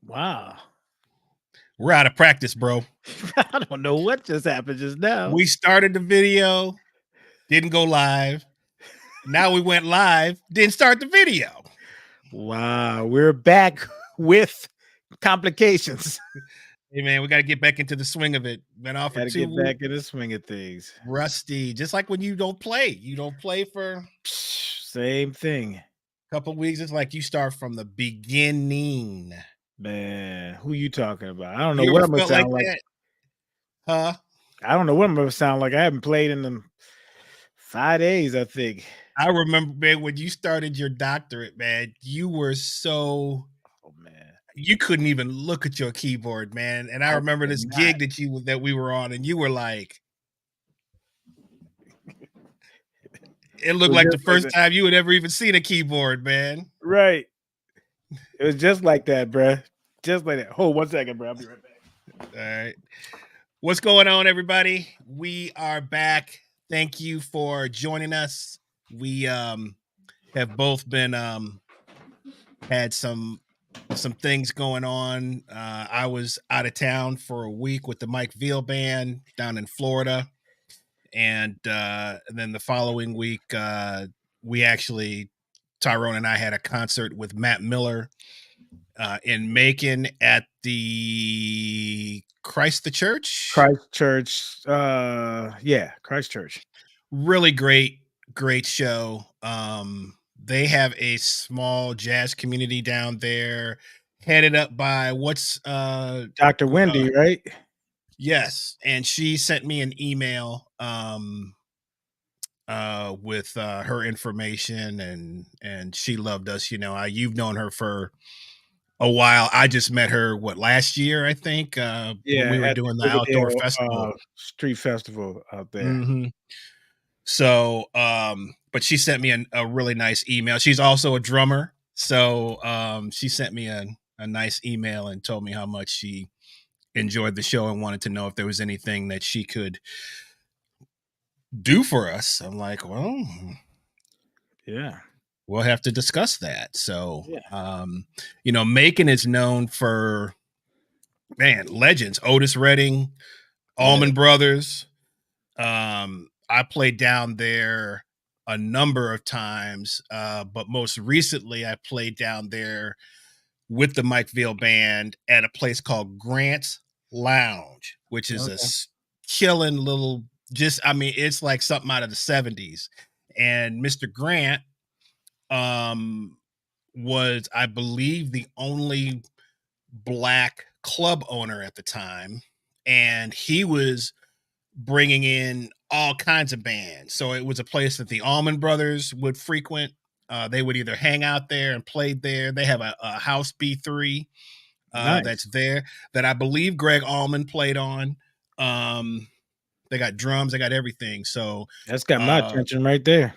Wow. We're out of practice, bro. I don't know what just happened just now. We started the video, didn't go live. Now we went live, didn't start the video. Wow, we're back with complications. Hey man, we got to get back into the swing of it. Been off for Got to 2 get weeks. back in the swing of things. Rusty, just like when you don't play. You don't play for Same thing. a couple weeks. It's like you start from the beginning. Man, who you talking about? I don't know You what ever I'm gonna felt like sound like. that? Huh? I don't know what I'm gonna sound like. I haven't played in them 5 days, I think. I remember, man, when you started your doctorate, man, you were so Oh man. you couldn't even look at your keyboard, man. And I remember this gig that we were on, and you were like, it looked like the first time you had ever even seen a keyboard, man. Right. It was just like that, bruh. Just like that. Hold 1 second, bro. I'll be right back. All right. What's going on, everybody? We are back. Thank you for joining us. We have both been had some things going on. I was out of town for a week with the Mike Veal band down in Florida. And then the following week, Tyrone and I had a concert with Matt Miller in Macon at the Christchurch. Yeah, Christchurch. Really great show. They have a small jazz community down there, headed up by Dr. Wendy, right? Yes, and she sent me an email with her information, and she loved us. You know, you've known her for a while. I just met her last year, I think, when we were doing the outdoor festival, street festival out there. Mm-hmm. So, but she sent me a really nice email. She's also a drummer, so she sent me a nice email and told me how much she enjoyed the show and wanted to know if there was anything that she could do for us. I'm like, well, yeah, we'll have to discuss that. So, you know, Macon is known for, man, legends. Otis Redding, Allman Brothers. I played down there a number of times, but most recently I played down there with the Mike Veal band at a place called Grant's Lounge, which is a killing little, it's like something out of the 70s. And Mr. Grant was, I believe, the only Black club owner at the time, and he was bringing in all kinds of bands. So it was a place that the Allman Brothers would frequent. They would either hang out there and played there. They have a House B3 that's there that I believe Greg Allman played on. They got drums, they got everything. So that's got my attention right there.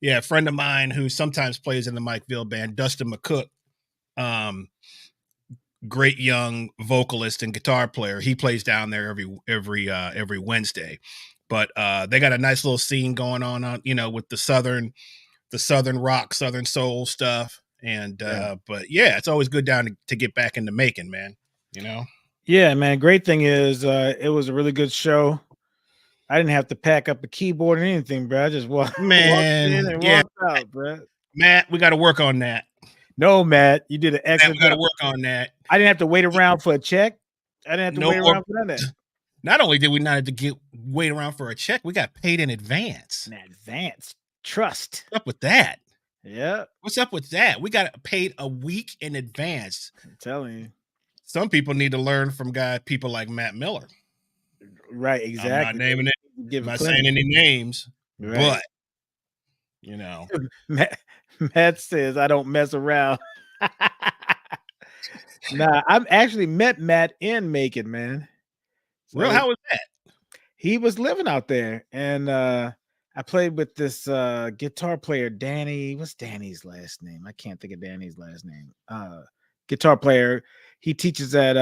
Yeah, a friend of mine who sometimes plays in the Mike Veal band, Dustin McCook, great young vocalist and guitar player. He plays down there every Wednesday. But they got a nice little scene going on, you know, with the southern rock, southern soul stuff. And but yeah, it's always good down to get back into Macon, man. You know? Yeah, man. Great thing is it was a really good show. I didn't have to pack up a keyboard or anything, bro. I just walked in and walked out, bro. Matt, we got to work on that. No, Matt, you did an excellent job. We got to work on that. I didn't have to wait around for a check. I didn't have to wait around for that. Not only did we not have to wait around for a check, we got paid in advance. Trust. What's up with that? Yeah. What's up with that? We got paid a week in advance. I'm telling you. Some people need to learn from people like Matt Miller. Right, exactly. I'm not naming it. I'm not saying any names, but you know. Matt says I don't mess around. Nah, I've actually met Matt in Macon, man. So real? How was that? He was living out there, and I played with this guitar player, Danny. What's Danny's last name? I can't think of Danny's last name. Guitar player. He teaches at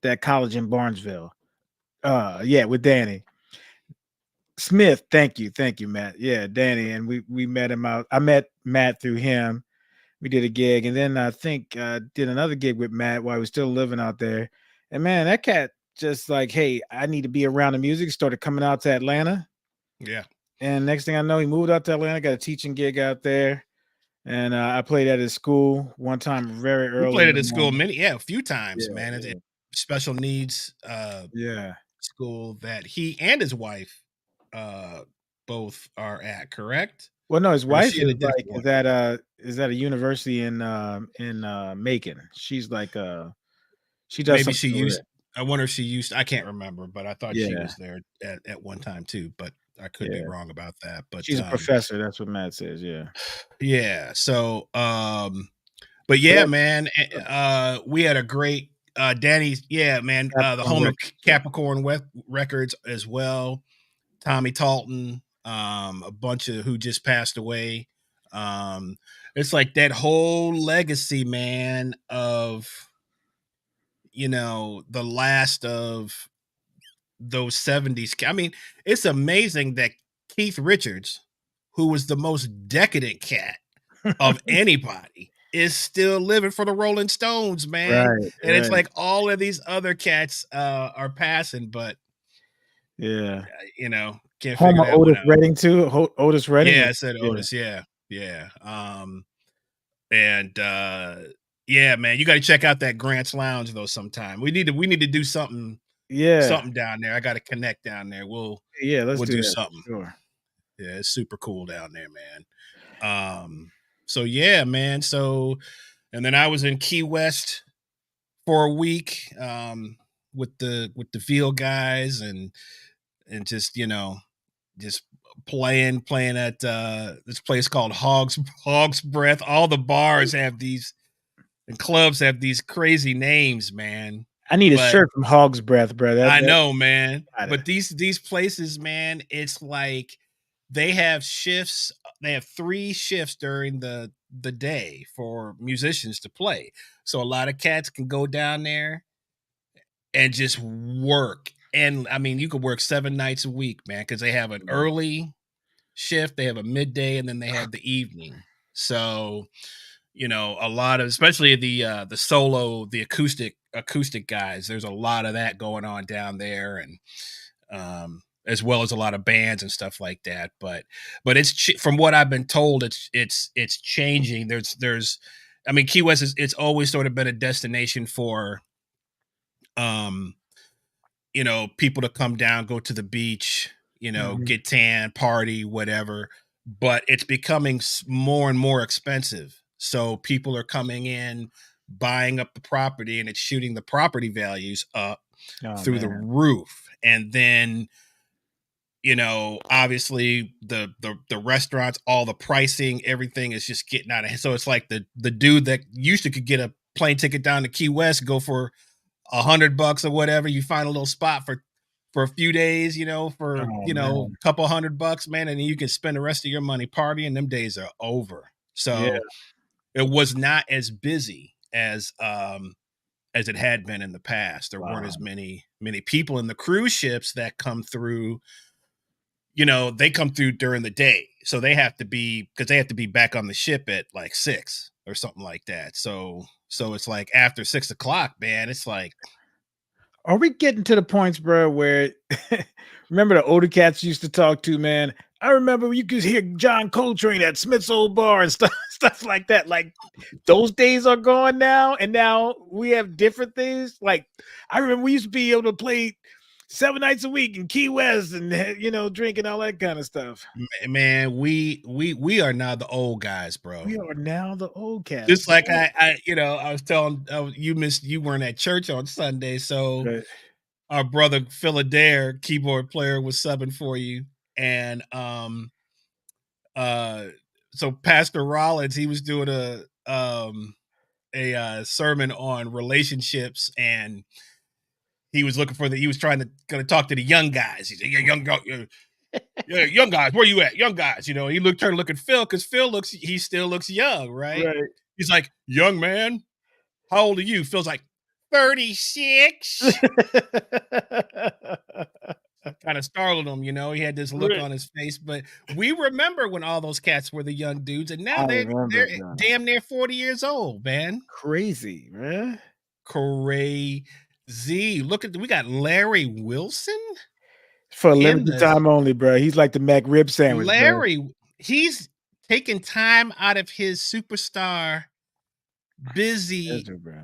that college in Barnesville. With Danny Smith. Thank you, Matt. Yeah, Danny, and we met him out. I met Matt through him. We did a gig, and then I think did another gig with Matt while we was still living out there. And man, that cat just like, hey, I need to be around the music. Started coming out to Atlanta, Yeah. and next thing I know, he moved out to Atlanta. Got a teaching gig out there, and I played at his school one time very We early played in it the at school morning. a few times, Yeah, man. It's yeah, special needs yeah. school that he and his wife uh both are at, correct? Well, no, his Or is wife she at a is different like one? is at a university in Macon. She's like she does Maybe she something over used there. I wonder if she used I can't remember, but I thought she Yeah, was there at one time too, but I could be yeah. wrong about that. But She's a professor. That's what Matt says. Yeah, yeah, so but but yeah, that man, we had a great Danny's, yeah, man, the Capricorn home of Records. Yeah, Capricorn Records as well. Tommy Talton, a bunch of who just passed away. Um, it's like that whole legacy, man, of the last of those 70s. I mean, it's amazing that Keith Richards, who was the most decadent cat of anybody, is still living for the Rolling Stones, man. right, And it's right. like all of these other cats are passing, but Yeah. can't Home figure of that one Otis out. Redding too. Otis Redding Yeah, was I said yeah, Otis. Yeah, yeah. And yeah, man, you got to check out that Grant's Lounge though. Sometime we need to do yeah, something down there. I got to connect down there. yeah. Let's We'll do do that something. for sure. Yeah, it's super cool down there, man. So yeah, man. So and then I was in Key West for a week with the field guys and just playing at this place called Hog's Breath. All the bars have these and clubs have these crazy names, man. I need a But shirt from Hog's Breath, bro. I That know, man. got it. But these places, man, it's like they have shifts. They have 3 shifts during the day for musicians to play. So a lot of cats can go down there and just work. And I mean, you could work 7 nights a week, man, because they have an early shift, they have a midday, and then they have the evening. So, a lot of, especially the solo, the acoustic guys, there's a lot of that going on down there, and as well as a lot of bands and stuff like that. But it's from what I've been told, it's changing. I mean, Key West it's always sort of been a destination for um people to come down, go to the beach, Mhm. get tan, party, whatever. But it's becoming more and more expensive. So people are coming in, buying up the property, and it's shooting the property values up Oh through the man. roof. And then, obviously the restaurants, all the pricing, everything is just getting out of hand. So it's like the dude that used to could get a plane ticket down to Key West, go for $100 or whatever. You find a little spot for a few days, for Oh a man. couple $100, man, and you can spend the rest of your money partying. Them days are over. Yeah. So it was not as busy as it had been in the past. There weren't Wow. as many people in the cruise ships that come through. They come through during the day, so they have to be because they have to be back on the ship at like 6 or something like that. So it's like after 6 o'clock, man. It's like Are we getting to the points, bro, where remember the older cats used to talk to, man? I remember you could hear John Coltrane at Smith's Old Bar and stuff, stuff like that. Like those days are gone now, and now we have different things. Like I remember we used to be able to play 7 nights a week in Key West and drinking all that kind of stuff. man, we are now the old guys, bro. We are now the old cats, Just like man. I was telling you weren't at church on Sunday, so Right. our brother Philadelphia keyboard player was subbing for you, and uh, so Pastor Rollins he was doing a sermon on relationships, and he was trying to gonna talk to the young guys. He said, yeah, young guys, where you at? Young guys, he turned to look at Phil because he still looks young, right? Right. He's like, young man, how old are you? Phil's like, 36. Kind of startled him, he had this look on his face. But we remember when all those cats were the young dudes, and now I they're remember, bro. damn near 40 years old, man. Crazy, man. Crazy. Look at we got Larry Wilson For a in limited this. time only, bro. He's like the McRib sandwich, bro. He's taking time out of his superstar busy Schedule, bro.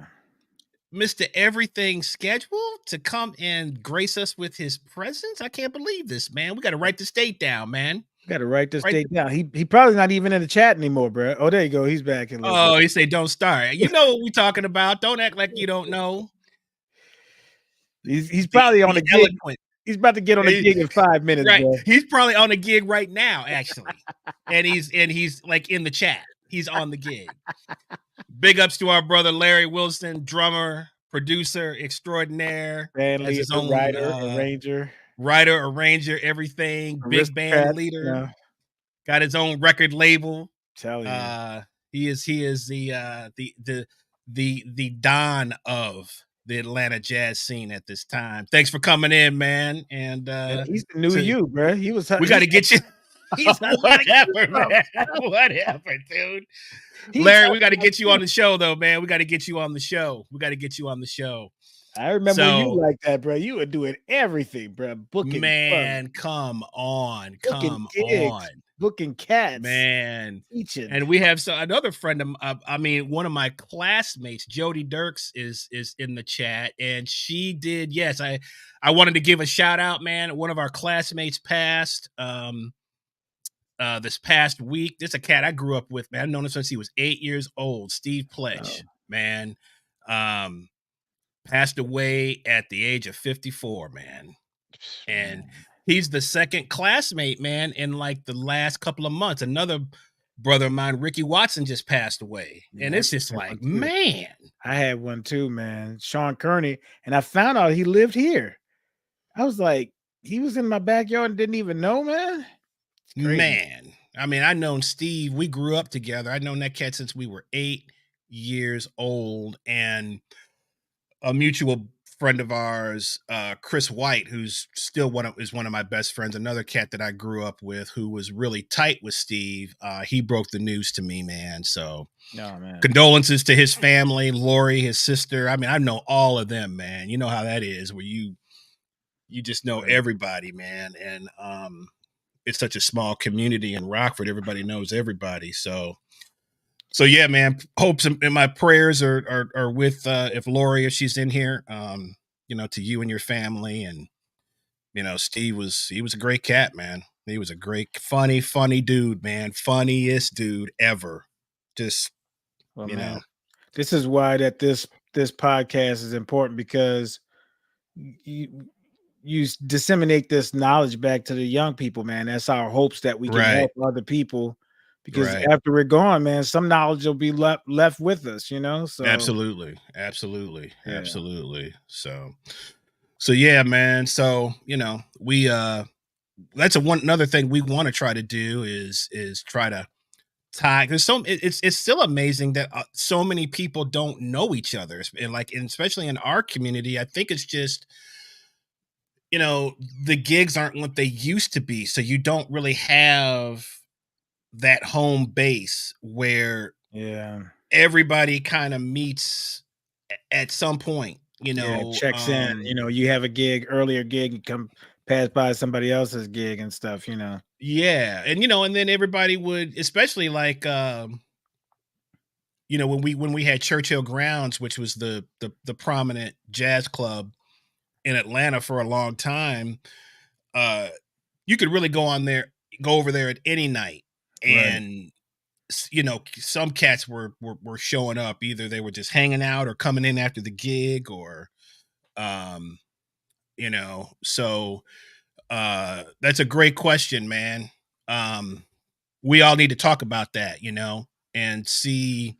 Mr. Everything schedule to come and grace us with his presence. I can't believe this, man. We got to write this date down, man. Got to write this Write date down. He probably not even in the chat anymore, bro. Oh, there you go. He's back a little bit. Oh, he say don't start. You know what we talking about. Don't act like you don't know. He's probably on a gig. Eloquent. He's about to get on a gig in 5 minutes, Right. bro. He's probably on a gig right now, actually. and he's like in the chat. He's on the gig. Big ups to our brother Larry Wilson, drummer, producer extraordinaire, Band leader, his own writer, arranger, everything. Big band aristocrat, leader. Got his own record label. Tell you. He is the don of the Atlanta jazz scene at this time. Thanks for coming in, man. And he's the new you, bro. We got to get you. Whatever, man. Whatever, dude. Larry, we got to get you on the show, though, man. We got to get you on the show. I remember you like that, bro. You were doing everything, bro. Booking, man. Come on, booking cats, man. Teaching. And we have another friend of, one of my classmates, Jody Dirks, is in the chat, and she did. Yes, I wanted to give a shout out, man. One of our classmates passed. This past week. This is a cat I grew up with, man. I've known him since he was 8 years old. Steve Pledge, man. Passed away at the age of 54, man. And he's the second classmate, man, in like the last couple of months. Another brother of mine, Ricky Watson, just passed away. And it's just like, man. I had one too, man. Sean Kearney. And I found out he lived here. I was like, he was in my backyard and didn't even know, man. Man, I known Steve. We grew up together. I've known that cat since we were 8 years old. And a mutual friend of ours, Chris White, who's still one of my best friends, another cat that I grew up with, who was really tight with Steve. He broke the news to me, man. So condolences to his family, Lori, his sister. I know all of them, man. You know how that is, where you just know everybody, man. And it's such a small community in Rockford. Everybody knows everybody. So yeah, man, hopes and my prayers are with, if Lori, if she's in here, to you and your family. And, Steve he was a great cat, man. He was a great, funny dude, man. Funniest dude ever. Just, man, this is why that this podcast is important, because you disseminate this knowledge back to the young people, man. That's our hopes, that we can help other people, because after we're gone, man, some knowledge will be left with us, So absolutely. So yeah, man. So we that's another thing we want to try to do is try to tie. There's it's still amazing that so many people don't know each other, and especially in our community. I think it's just, the gigs aren't what they used to be. So you don't really have that home base where everybody kind of meets at some point, checks in, you have a earlier gig, you come pass by somebody else's gig and stuff, Yeah. And, and then everybody would, especially like, when we had Churchill Grounds, which was the prominent jazz club in Atlanta for a long time, you could really go over there at any night. And, some cats were showing up. Either they were just hanging out or coming in after the gig, or, so that's a great question, man. We all need to talk about that, and see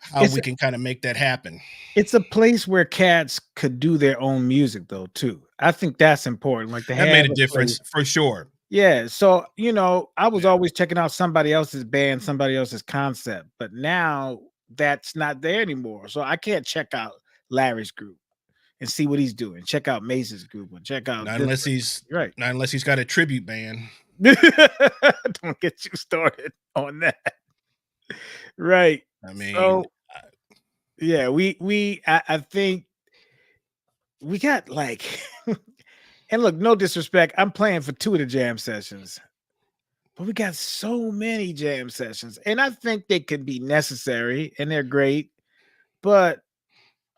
how we can kind of make that happen. It's a place where cats could do their own music, though, too. I think that's important. Like, that made a difference for sure. Yeah. So, I was always checking out somebody else's band, somebody else's concept, but now that's not there anymore. So I can't check out Larry's group. and see what he's doing. Check out Mace's group or check out Not this unless he's right. not unless he's got a tribute band. Don't get you started on that. Right. I mean, So yeah, I think we got like and look, no disrespect, I'm playing for 2 of the jam sessions. But we got so many jam sessions, and I think they could be necessary and they're great. But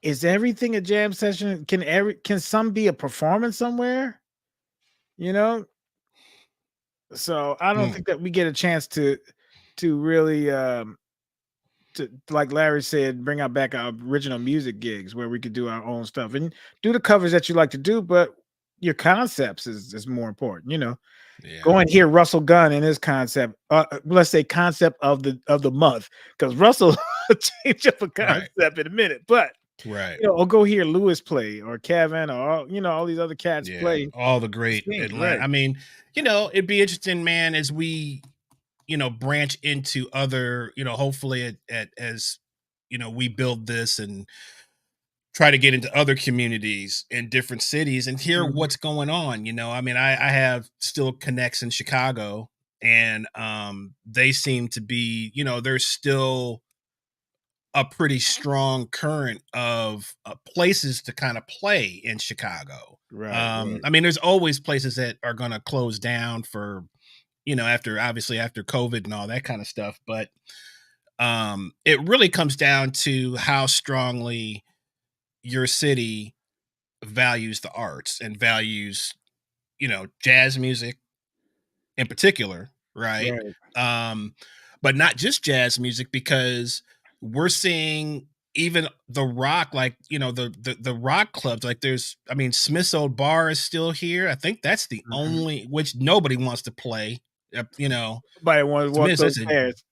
is everything a jam session? Can some be a performance somewhere? You know? So I don't think that we get a chance to really to, like Larry said, bring out back our original music gigs where we could do our own stuff and do the covers that you like to do, but your concepts is more important, you know. yeah. Go and hear Russell Gunn and his concept. Let's say concept of the month, because Russell change up a concept in a minute. But Right. you know, or go hear Lewis play or Kevin or all these other cats play. All the great Sing, Atlanta. right. I mean, it'd be interesting, man, as we branch into other, hopefully as we build this and try to get into other communities in different cities and hear Mhm. what's going on. I mean, I have still connects in Chicago, and they seem to be, there's still a pretty strong current of places to kind of play in Chicago. Right. I mean, there's always places that are going to close down for, after COVID and all that kind of stuff. But it really comes down to how strongly your city values the arts and values, jazz music in particular, right? Right. But not just jazz music, because we're seeing even the rock, like, the rock clubs, like Smith's Old Bar is still here. I think that's the only, which nobody wants to play. Nobody want to walk Smith's, those stairs.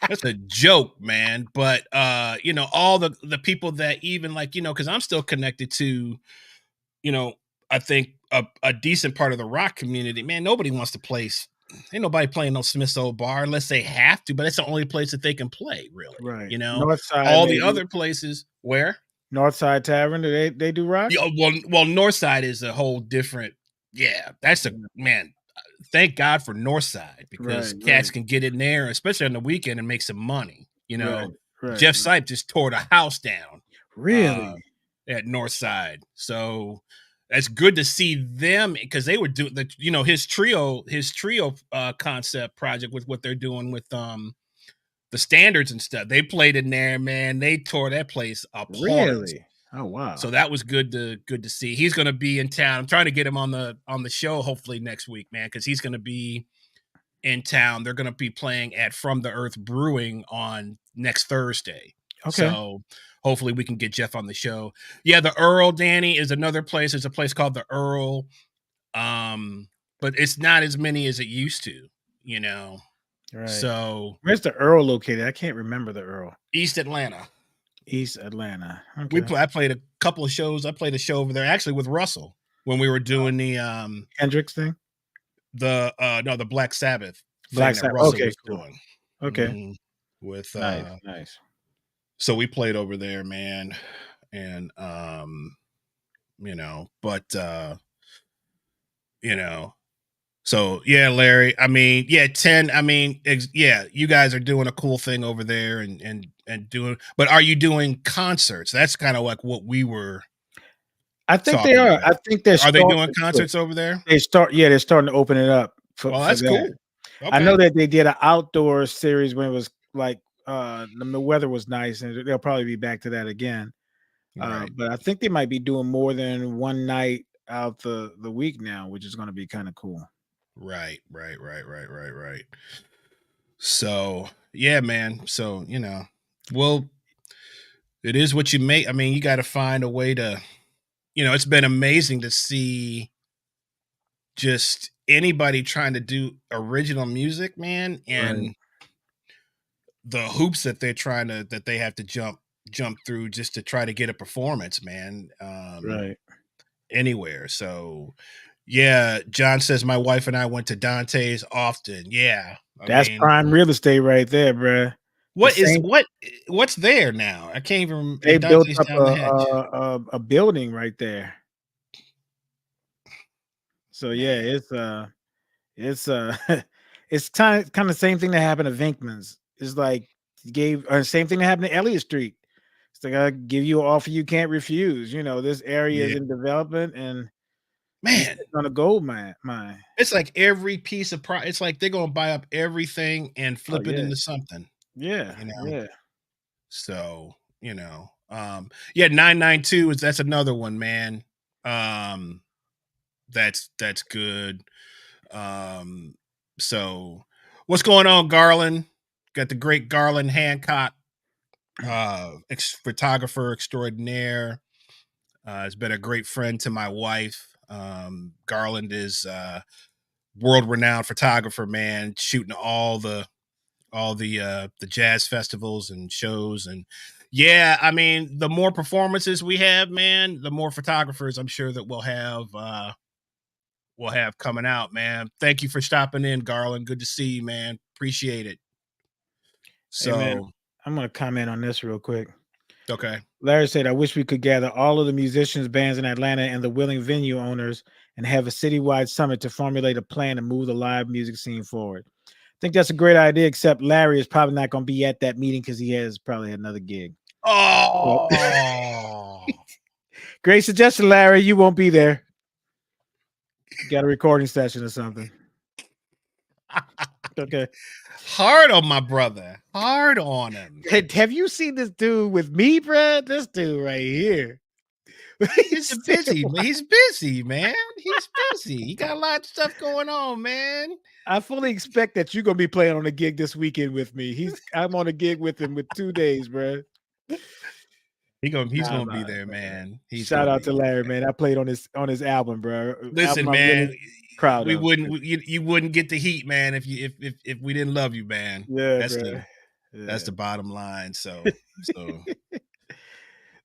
that's a joke, man. But all the people that even, like, because I'm still connected to, I think a decent part of the rock community, man. Nobody wants to play. Ain't nobody playing no Smith's Old Bar unless they have to, but it's the only place that they can play, really. Right. All Northside, the other places where Northside Tavern, do they do rock? yeah, well, Northside is a whole different. Yeah, that's a man. Thank God for Northside, because Right. cats can get in there, especially on the weekend, and make some money. Right. Right. Jeff Sipe just tore the house down Really? at Northside, so it's good to see them, because they were doing his trio concept project with what they're doing with the standards and stuff. They played in there, man. They tore that place apart. Really? Oh wow. So that was good to see. He's going to be in town. I'm trying to get him on the show hopefully next week, man, because he's going to be in town. They're going to be playing at From the Earth Brewing on next Thursday. Okay. So hopefully we can get Jeff on the show. Yeah, the Earl, Danny, is another place. There's a place called the Earl. But it's not as many as it used to, Right. So where's the Earl located? I can't remember the Earl. East Atlanta. East Atlanta. Okay. I played a couple of shows. I played a show over there actually with Russell when we were doing the Hendrix thing. The Black Sabbath. Black Sabbath. Russell Okay, was cool. doing. Okay. With nice. So we played over there, man, and So yeah, Larry. I mean, yeah, 10. I mean, yeah, you guys are doing a cool thing over there and doing. But are you doing concerts? That's kind of like what we were. I think they are. About. I think they're. Are they doing concerts over there? They're starting to open it up. That's that. Cool. Okay. I know that they did an outdoor series when it was like the weather was nice, and they'll probably be back to that again. Right. But I think they might be doing more than one night out the week now, which is going to be kind of cool. Right. So yeah, man. So well, it is what you make. I mean, you got to find a way to, it's been amazing to see just anybody trying to do original music, man, and the hoops that they have to jump through just to try to get a performance, man. Anywhere. So yeah, John says my wife and I went to Dante's often. Yeah. That's prime real estate right there, bruh. What's there now? I can't even. They At built Dante's up down the hatch. a building right there. So yeah, Man, it's it's kind of same thing that happened to Vinkman's. It's like gave same thing that happened to Elliott Street. It's like I give you an offer you can't refuse. You know, this area is yeah, in development and you man. sitting on a gold mine. It's like every piece of it's like they're gonna buy up everything and Oh flip it yeah, into something, yeah, you know. yeah. So, yeah, 992 is that's another one, man. Um, that's good. Um, so what's going on, Garland? Got the great Garland Hancock, photographer extraordinaire. Has been a great friend to my wife. Garland is world renowned photographer, man, shooting all the jazz festivals and shows. And yeah, I mean, the more performances we have, man, the more photographers I'm sure that we'll have coming out, man. Thank you for stopping in, Garland. Good to see you, man. Appreciate it. Hey man, So I'm gonna comment on this real quick. okay. Larry said, I wish we could gather all of the musicians, bands in Atlanta, and the willing venue owners and have a citywide summit to formulate a plan to move the live music scene forward. I think that's a great idea, except Larry is probably not going to be at that meeting because he has probably another gig. But Oh, great suggestion, Larry. You won't be there. You got a recording session or something. Okay. hard on my brother. Hard on him. Hey, have you seen this dude with me, Brad? This dude right here. He's busy, man. He's busy, man. He's busy. He got a lot of stuff going on, man. I fully expect that you're gonna be playing on a gig this weekend with me. I'm on a gig with him with 2 days, bro. He's Nah, gonna be nah, there, man. man. He's Shout gonna out be to Larry, man. I played on his album, bro. Album Listen, I'm really man, proud we of. wouldn't you wouldn't get the heat, man, if we didn't love you, man. Yeah, That's bro. that's Yeah. the bottom line. So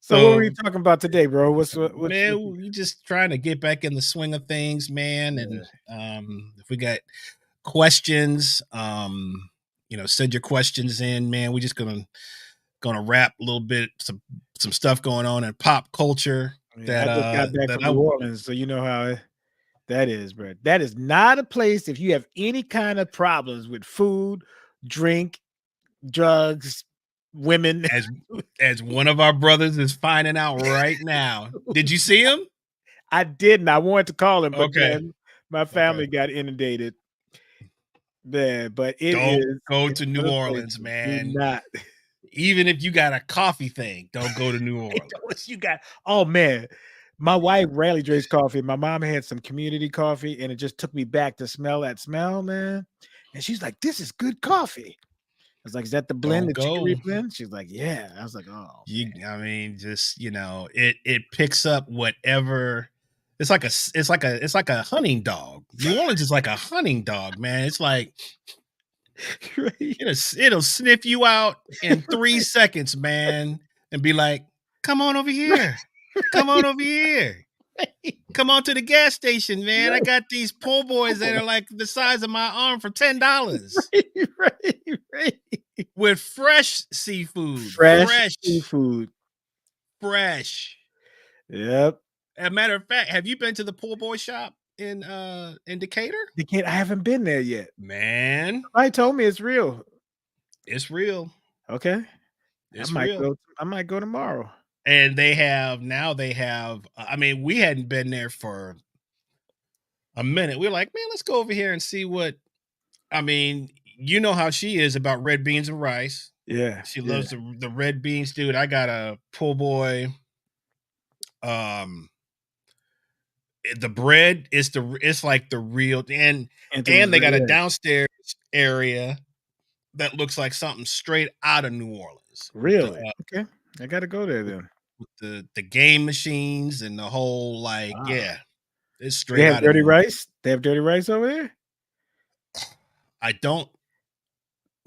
So what were you so talking about today, bro? What's man, we just trying to get back in the swing of things, man. yeah. And if we got questions, send your questions in, man. We just gonna wrap a little bit some stuff going on in pop culture Yeah, that I just got back that from I New Orleans, so you know how that is, bro. That is not a place if you have any kind of problems with food, drink, drugs, women. as one of our brothers is finding out right now. Did you see him? I didn't. I wanted to call him, but Okay. man, my Okay. family got inundated. Man, but it Don't is go it's to one New of those Orleans, places. Do man. not. Even if you got a coffee thing, don't go to New Orleans. You got oh man. My wife rarely drinks coffee. My mom had some community coffee, and it just took me back to smell that smell, man. And she's like, "This is good coffee." I was like, "Is that the blend, Don't the go. chicory blend?" She's like, "Yeah." I was like, "Oh I mean, just it picks up whatever. It's like a hunting dog. New Orleans is like a hunting dog, man. It's like man." Right. it'll sniff you out in 3 seconds, man, and be like, "Come on over here, come on Right. over here, Right. come on to the gas station, man. I Right. got these po' boys that are like the size of my arm for $10 Right. Right. Right. with fresh seafood, Fresh fresh, seafood. fresh." Yep. As a matter of fact, have you been to the pool boy shop in Decatur? They can't I haven't been there yet. Man, Somebody told me it's real. it's real. Okay. It's real. I might go tomorrow. And they have I mean, we hadn't been there for a minute. We are like, man, let's go over here and see what I mean, you know how she is about red beans and rice. Yeah. She Yeah. loves the red beans, dude. I got a pool boy. Um the bread is it's like the real and they got a Yeah. downstairs area that looks like something straight out of New Orleans Really? Okay. I gotta go there then. with the game machines and the whole Wow. yeah, it's They straight have out of dirty New Orleans. rice? They have dirty rice over there? I don't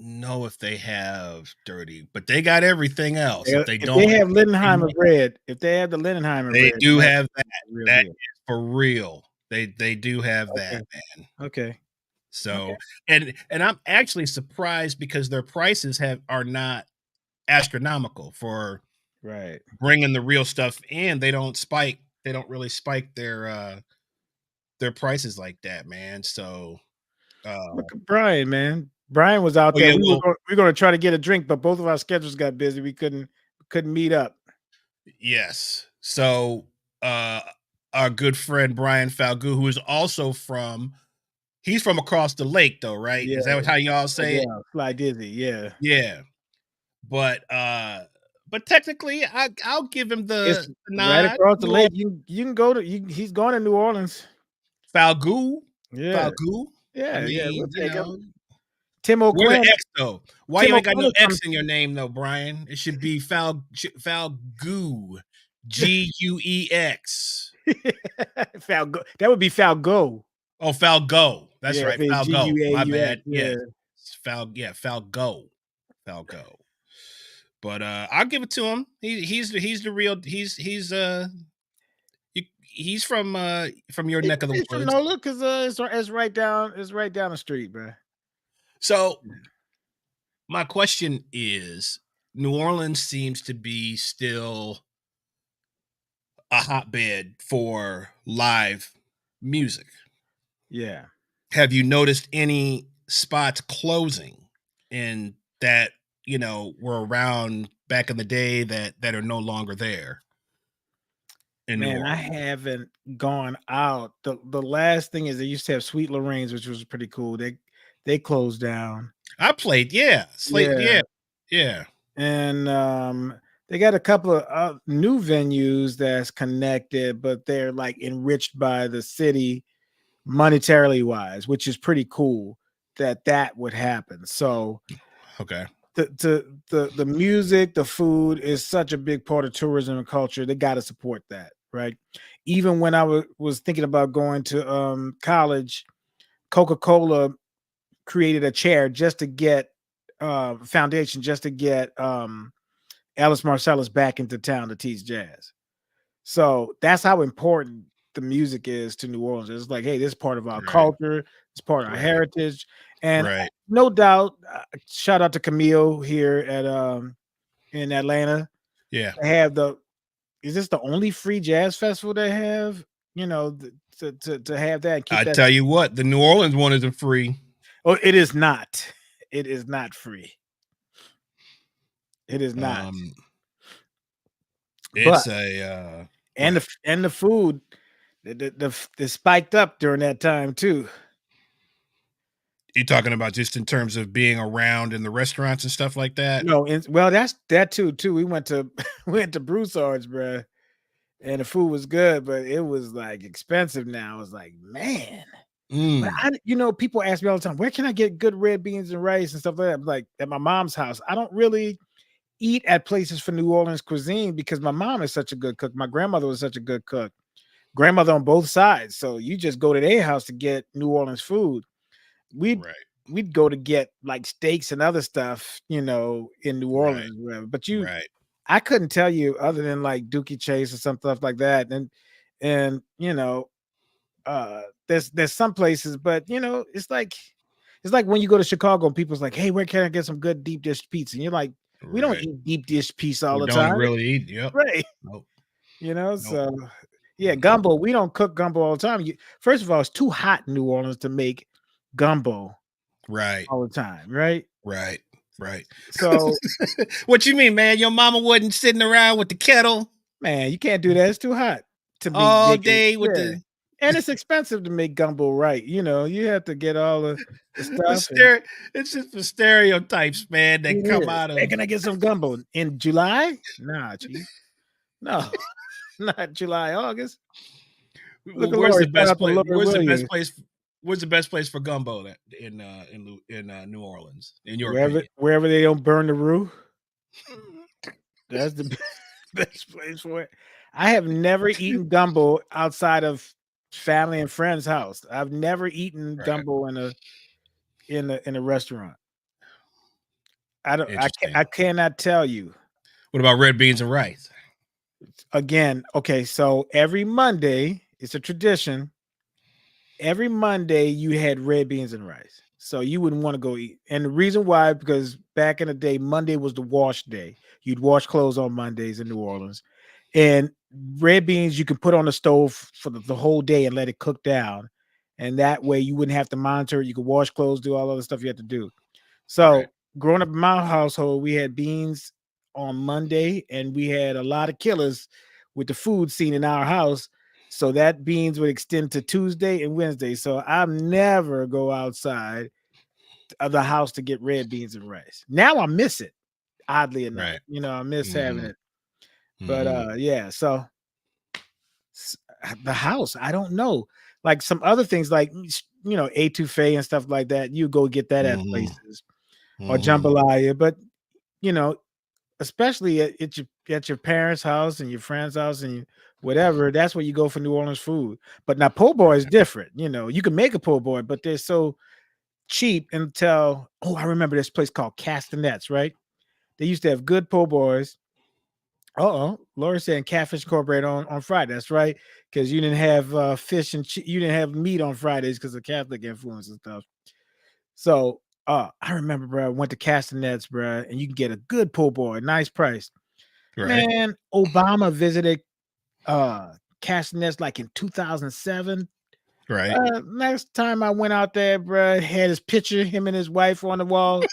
know if they have dirty, but they got everything else. If they If they don't, have Lindenheimer bread, if they have the Lindenheimer they bread, do that's have that. the real That deal. is for real. They do have Okay. that, man. Okay. So, Okay. and I'm actually surprised because their prices are not astronomical for Right. bringing the real stuff in. They don't spike. They don't really spike their prices like that, man. So, Look at Brian, man. Brian was out oh there. yeah, We were well, going, we were going to try to get a drink, but both of our schedules got busy. We couldn't meet up. yes. So, uh, our good friend Brian Falgu, who is also he's from across the lake, though, right? Yeah, Is that how y'all say it? yeah, Fly Dizzy. Yeah, Yeah, but technically, I'll give him it's the right nod. across the lake. You can go to. He's going to New Orleans. Falgu, Yeah, Falgu. I yeah. We'll mean, take him. you Tim where the O'Quinn. X though? Why Tim you ain't got O'Quinn no is from X in your name though, Brian? It should be Falgu, Guex. Falgo. That would be Falgo. Oh, Falgo. That's Yeah, if right, it's Falgo. My Guaux. bad. Yeah, Yes, yeah, Falgo, Falgo. But I'll give it to him. He's the real. He's from your neck of the he's from woods. NOLA because it's right down the street, bro. So my question is, New Orleans seems to be still a hotbed for live music. Yeah. Have you noticed any spots closing in that, were around back in the day that are no longer there in New Man, I Orleans? haven't gone out. The last thing is they used to have Sweet Lorraine's, which was pretty cool. They closed down. I played, yeah, Slate, Yeah. yeah, yeah, And they got a couple of new venues that's connected, but they're like enriched by the city monetarily wise, which is pretty cool that would happen. So okay, the music, the food is such a big part of tourism and culture. They got to support that, right? Even when I was thinking about going to college, Coca-Cola created a chair just to get foundation, just to get Alice Marcellus back into town to teach jazz. So that's how important the music is to New Orleans. It's like, hey, this is part of our right, culture, it's part of our right, heritage, and right, no doubt, shout out to Camille here at in Atlanta. yeah. They have is this the only free jazz festival they have? You know, to have that and keep I that. tell you what, the New Orleans one isn't free. Oh, it is not. It is not free. It is not. Um, But it's a go and ahead. the food, the spiked up during that time too. You talking about just in terms of being around in the restaurants and stuff like that? No, well, that's that too. We went to we went to Broussard's, bruh, and the food was good, but it was like expensive now. I was like, man. But Mm, people ask me all the time, where can I get good red beans and rice and stuff like that? I'm like, at my mom's house. I don't really eat at places for New Orleans cuisine because my mom is such a good cook. My grandmother was such a good cook. Grandmother on both sides. So you just go to their house to get New Orleans food. We'd right, we'd go to get like steaks and other stuff, in New right, Orleans, whatever. But right, I couldn't tell you other than like Dookie Chase or some stuff like that. And there's some places, but it's like when you go to Chicago and people's like, hey, where can I get some good deep dish pizza? And you're like, we don't right. eat deep dish pizza all We the don't time. really eat. Yep. Right. Nope. Nope. So yeah, Mm-mm. gumbo. We don't cook gumbo all the time. First of all, it's too hot in New Orleans to make gumbo Right. all the time, right? Right. Right. So What you mean, man? Your mama wasn't sitting around with the kettle man, you can't do that. It's too hot to be all making. day with Yeah. And it's expensive to make gumbo right. You have to get all the the stuff and stere- it's just the stereotypes, man, that come yeah. out Hey, of can I get some gumbo in July? Nah, chief. No, not July, August. Look at where's Lori. the Shout best out to place? Lori Williams. Where's the best place for gumbo in New Orleans, in your Wherever opinion? wherever they don't burn the roof, that's the best place for it. I have never eaten gumbo outside of family and friends' house. I've never eaten Right. gumbo in a restaurant. I don't. I Interesting. cannot tell you. What about red beans and rice? Again, okay. So every Monday, it's a tradition. every Monday you had red beans and rice. So you wouldn't want to go eat. And the reason why, because back in the day, Monday was the wash day. You'd wash clothes on Mondays in New Orleans. And red beans you can put on the stove for the whole day and let it cook down. And that way you wouldn't have to monitor it. You could wash clothes, do all other stuff you had to do. Right. So growing up in my household, we had beans on Monday, and we had a lot of killers with the food scene in our house. So that beans would extend to Tuesday and Wednesday. So I never go outside of the house to get red beans and rice. Now I miss it, oddly enough. Right. I miss having Mm-hmm. it. But Mm-hmm. yeah, so the house, I don't know. Like some other things like etouffee and stuff like that, you go get that at Mm-hmm. places or Mm-hmm. jambalaya. But you know, especially at your parents' house and your friend's house and whatever, that's where you go for New Orleans food. But now po' boy is different. You can make a po' boy, but they're so cheap until I remember this place called Castanets, right? They used to have good po' boys. Laura saying catfish cornbread on Friday. That's right, because you didn't have fish and you didn't have meat on Fridays because of Catholic influence and stuff. So I remember, bro, I went to Castanets, bro, and you can get a good po' boy, nice price. Right. Man, Obama visited Castanets like in 2007. Right. Next time I went out there, bro, had his picture, him and his wife on the wall.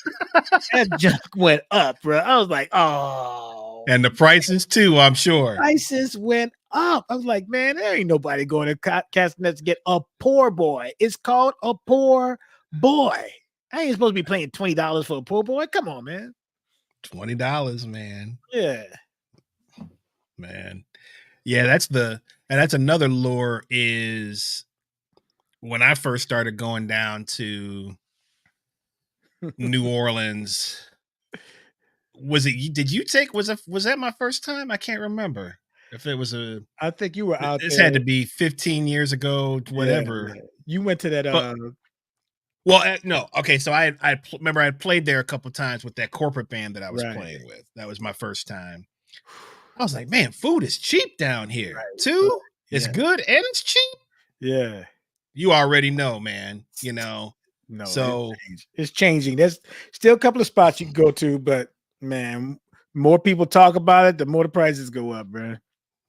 That junk went up, bro. I was like, oh, And the prices too, I'm sure. prices went up. I was like, man, there ain't nobody going to Castanets to get a poor boy. It's called a poor boy. I ain't supposed to be paying $20 for a poor boy. Come on, man. $20, man. Yeah. Man. Yeah, that's another lure is when I first started going down to New Orleans. Did you take was that my first time? I can't remember. If it was I think you were out this there. had to be 15 years ago, Yeah, whatever. yeah. You went to that But well, no. Okay, so remember I had played there a couple times with that corporate band that I was right, playing with. That was my first time. I was like, man, food is cheap down here right, right. too. It's Yeah, good and it's cheap. yeah. You already know, man. No, So it's changing. There's still a couple of spots you can go to, but man, more people talk about it, the more the prices go up, bro.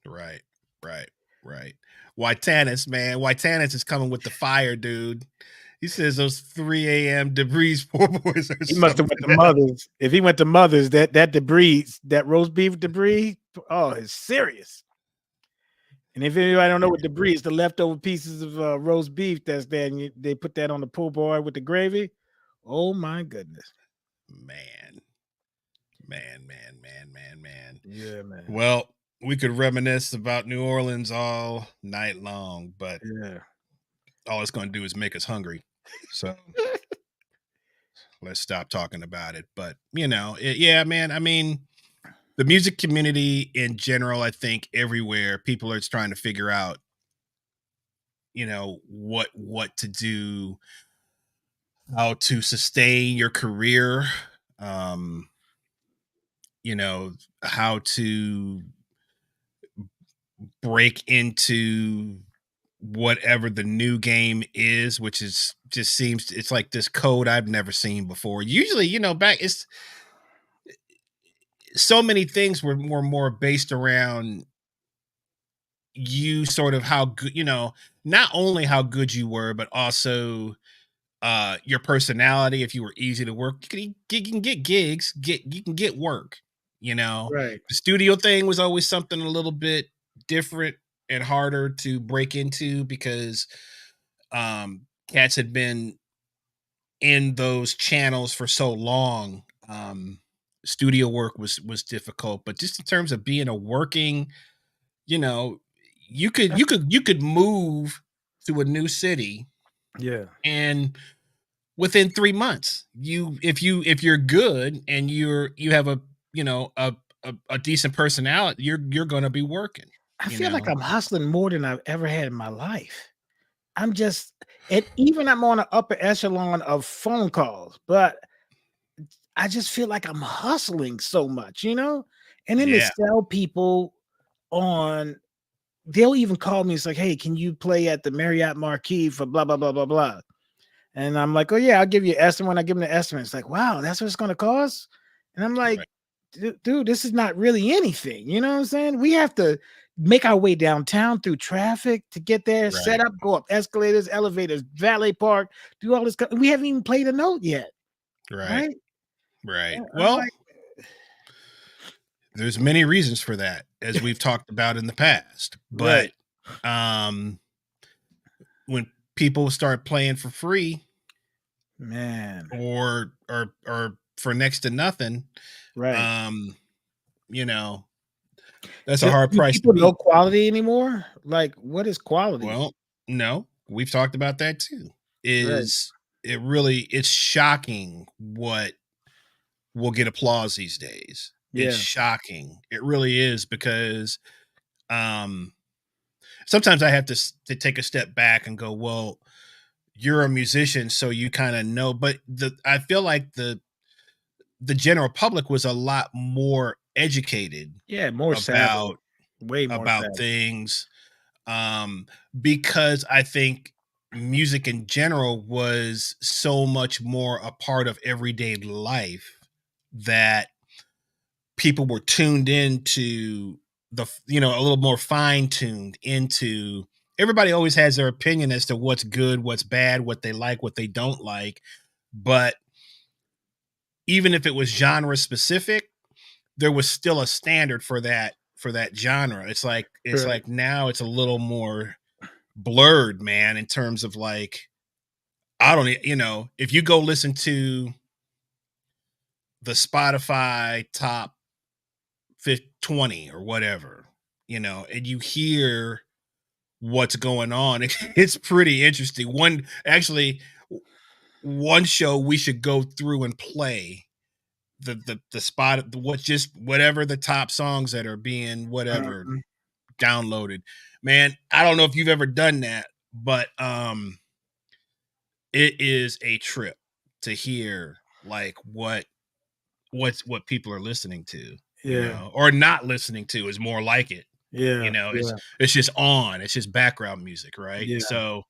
right, right, right. Whitanus, man. Whitanus is coming with the fire, dude. He says those 3 a.m. debris poor boys are He must have something went to else. Mother's. If he went to Mother's, that debris, that roast beef debris, it's serious. And if anybody don't know what debris is, the leftover pieces of roast beef that's there, and they put that on the po' boy with the gravy. Oh my goodness. Man, man. Yeah, man. Well, we could reminisce about New Orleans all night long, but Yeah. all it's going to do is make us hungry. So let's stop talking about it. But yeah, man. I mean, the music community in general, I think everywhere people are just trying to figure out, what to do, how to sustain your career, um, how to break into whatever the new game is, which is just seems it's like this code I've never seen before. Usually, back it's so many things were more based around you sort of how good, not only how good you were, but also your personality. If you were easy to work, you can get gigs, you can get work. Right. The studio thing was always something a little bit different and harder to break into because cats had been in those channels for so long. Studio work was difficult, but just in terms of being a working, you know, you could move to a new city Yeah. and within 3 months, if you're good and you have a decent personality, you're gonna be working, I you feel like know? I'm hustling more than I've ever had in my life. I'm just, and even I'm on an upper echelon of phone calls, but I just feel like I'm hustling so much, and then to Yeah. sell people on they'll even call me. It's like, hey, can you play at the Marriott Marquis for blah blah blah blah blah? And I'm like, oh yeah, I'll give you an estimate. When I give them the estimate, it's like, wow, that's what it's going to cost. And I'm like, Right. dude, this is not really anything. You know what I'm saying? We have to make our way downtown through traffic to get there, set Right. up, go up escalators, elevators, valet park, do all this. We haven't even played a note yet, Right. right? Right. I'm Well, like, there's many reasons for that, as we've talked about in the past. right, But um when people start playing for free man, or for next to nothing, right. um, you know, that's a hard Do price to people know beat. quality anymore? Like, what is quality? Well, no, we've talked about that too. Right. Is it's shocking what will get applause these days. It's Yeah. shocking. It really is because um sometimes I have to take a step back and go, well, you're a musician, so you kind of know. But I feel like the general public was a lot more educated Yeah. More savvy. about Way more about savvy. things, um, because I think music in general was so much more a part of everyday life that people were tuned into a little more fine tuned into. Everybody always has their opinion as to what's good, what's bad, what they like, what they don't like. But even if it was genre specific, there was still a standard for that genre. It's Right. like now it's a little more blurred, man, in terms of like, I don't if you go listen to the Spotify top 20 or whatever, and you hear what's going on, it's pretty interesting. One show we should go through and play the spot, what, just whatever the top songs that are being whatever Mhm. downloaded. Man, I don't know if you've ever done that, but it is a trip to hear like what people are listening to, Yeah. or not listening to is more like it. Yeah. It's Yeah. it's just on, it's just background music, right? Yeah. So,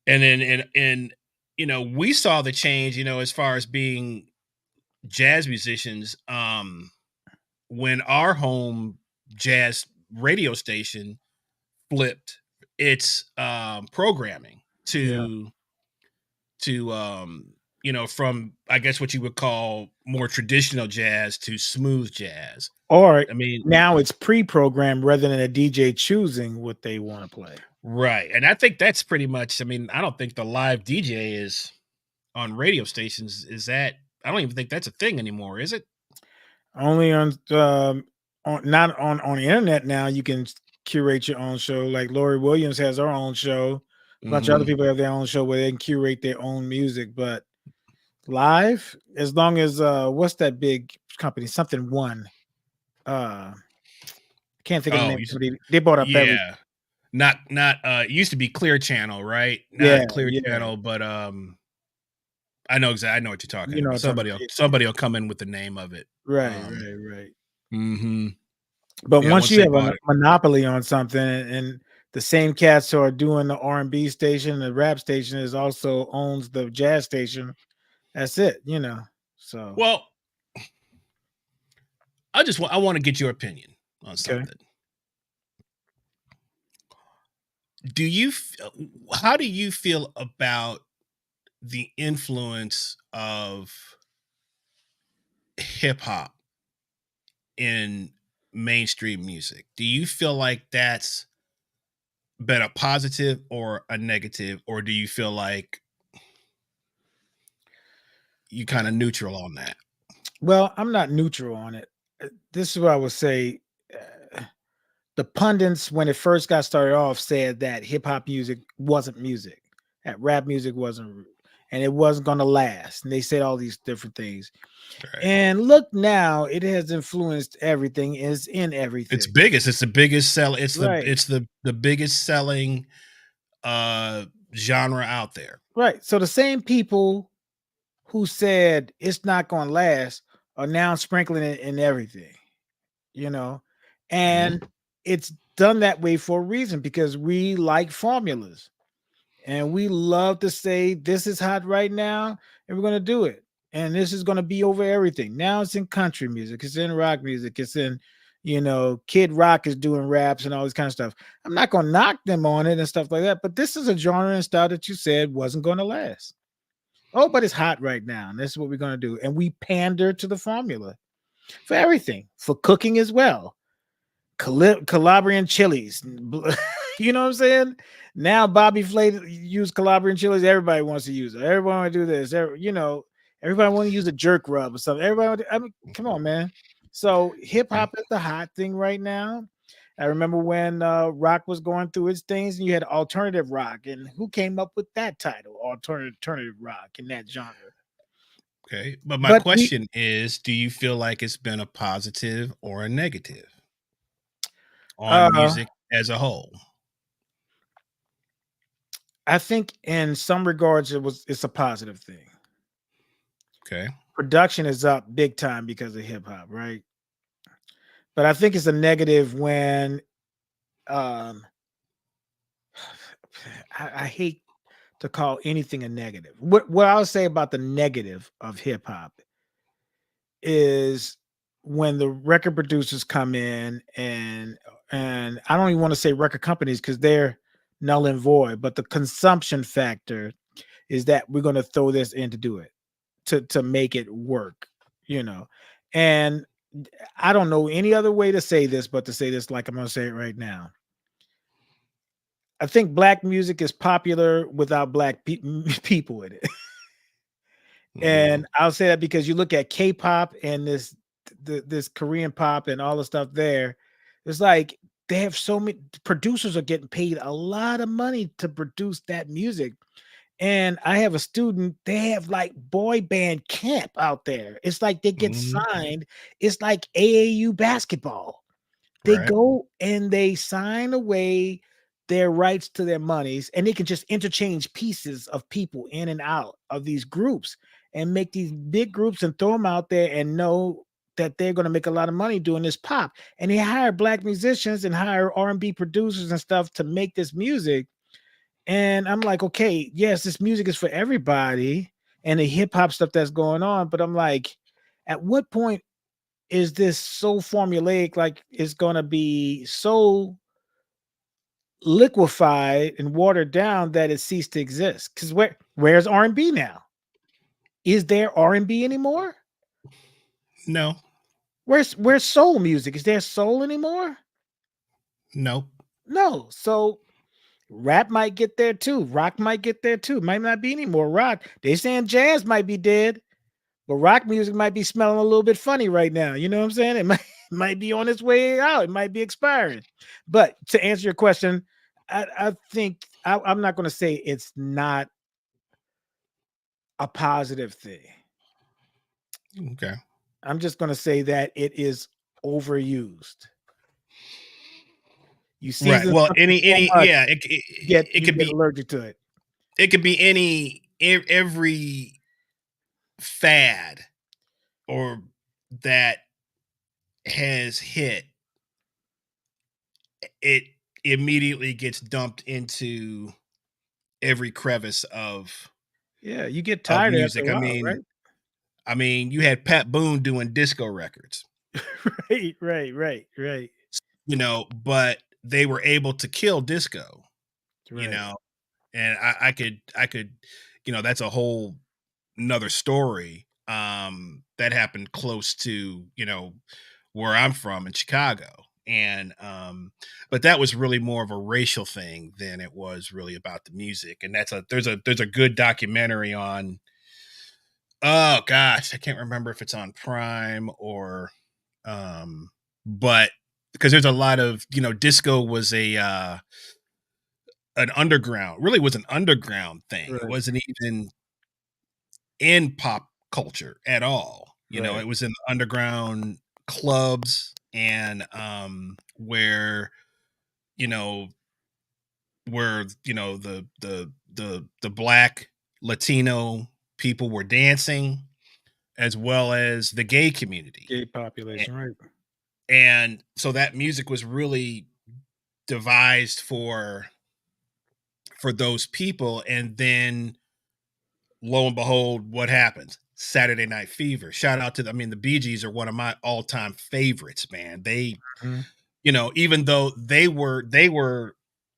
and then and we saw the change, as far as being jazz musicians, when our home jazz radio station flipped its programming Yeah. to from, I guess, what you would call more traditional jazz to smooth jazz. Or I mean, now it's pre-programmed rather than a DJ choosing what they want to play. right. And I think that's pretty much, I mean, I don't think the live DJ is on radio stations. I don't even think that's a thing anymore, is it? Only on not on the internet now. You can curate your own show. Like Lori Williams has her own show. A bunch of other Hmm. people have their own show where they can curate their own music. But live, as long as what's that big company? Something One. I can't think of the Oh, name. They bought up every. yeah. Not it used to be Clear Channel, right? Yeah, Not Clear yeah. Channel, but I know exactly. I know what you're talking You know about. what I'm talking Somebody about. will Yeah, yeah. somebody will come in with the name of it. Right, Um, right, right. hmm But yeah, once once you they have a bought it. monopoly on something, and the same cats who are doing the R&B station, the rap station is also owns the jazz station. That's it. So Well, I want to get your opinion on okay. something. Do you how do you feel about the influence of hip hop in mainstream music? Do you feel like that's been a positive or a negative, or do you feel like you kind of neutral on that? Well, I'm not neutral on it. This is what I would say. uh, the pundits, when it first got started off, said that hip hop music wasn't music, that rap music wasn't, and it wasn't going to last. And they said all these different things. Right. And look now, it has influenced everything. Is in everything. It's the biggest sell. Right. It's the biggest selling uh genre out there. Right. So the same people who said it's not going to last are now sprinkling it in everything, you know, Hmm. and it's done that way for a reason, because we like formulas and we love to say this is hot right now and we're going to do it. And this is going to be over everything. Now it's in country music, it's in rock music, it's in, Kid Rock is doing raps and all this kind of stuff. I'm not going to knock them on it and stuff like that, but this is a genre and style that you said wasn't going to last. Oh, but it's hot right now, and this is what we're going to do. And we pander to the formula for everything, for cooking as well. Calabrian chilies. You know what I'm saying? Now Bobby Flay use Calabrian chilies. Everybody wants to use it. Everybody want to do this. Everybody want to use a jerk rub or something. I mean, come on, man. So hip hop is the hot thing right now. I remember when rock was going through its things, and you had alternative rock, and who came up with that title, alternative rock, in that genre? Okay, but my But question is, do you feel like it's been a positive or a negative on uh, music as a whole? I think in some regards it's a positive thing. Okay. Production is up big time because of hip hop, right? But I think it's a negative when um I hate to call anything a negative. What I'll say about the negative of hip hop is when the record producers come in, and I don't even want to say record companies because they're null and void, but the consumption factor is that we're going to throw this in to do it, to make it work, you know. And I don't know any other way to say this but to say this like I'm going to say it right now. I think black music is popular without black people in it. Mm, And I'll say that because you look at K-pop and this Korean pop and all the stuff there, it's like they have so many producers are getting paid a lot of money to produce that music. And I have a student, they have like boy band camp out there. It's like they get mhm, signed. It's like AAU basketball. They right. go and they sign away their rights to their monies, and they can just interchange pieces of people in and out of these groups and make these big groups and throw them out there and know that they're going to make a lot of money doing this pop. And they hire black musicians and hire R&B producers and stuff to make this music. And I'm like, okay, yes, this music is for everybody and the hip hop stuff that's going on. But I'm like, at what point is this so formulaic? Like it's going to be so liquefied and watered down that it ceased to exist. Because where's R&B now? Is there R&B anymore? No, Where's soul music? Is there soul anymore? no. No. So rap might get there too. Rock might get there too. Might not be any more rock. They saying jazz might be dead, but rock music might be smelling a little bit funny right now. You know what I'm saying? It might be on its way out. It might be expiring. But to answer your question, I think I'm not going to say it's not a positive thing. Okay. I'm just going to say that it is overused. You Right. season Well, something so much, yeah, it you could get be, allergic to it. it could be every fad or that has hit, it immediately gets dumped into every crevice Yeah, you get of tired after a music. while, right? I mean, you had Pat Boone doing disco records, Right. but they were able to kill disco, you Right. know, and I could, that's a whole another story. That happened close to, where I'm from in Chicago. And but that was really more of a racial thing than it was really about the music. And there's a good documentary on, oh gosh, I can't remember if it's on Prime or um but because there's a lot of, disco was really was an underground thing. It Right. wasn't even in pop culture at all. Right. It was in the underground clubs and where, you know, the black Latino people were dancing as well as the gay community. Gay population, right. And so that music was really devised for those people, and then lo and behold, what happens? Saturday Night Fever. Shout out to the, I mean, the Bee Gees are one of my all-time favorites, man. They, Mhm. you know, even though they were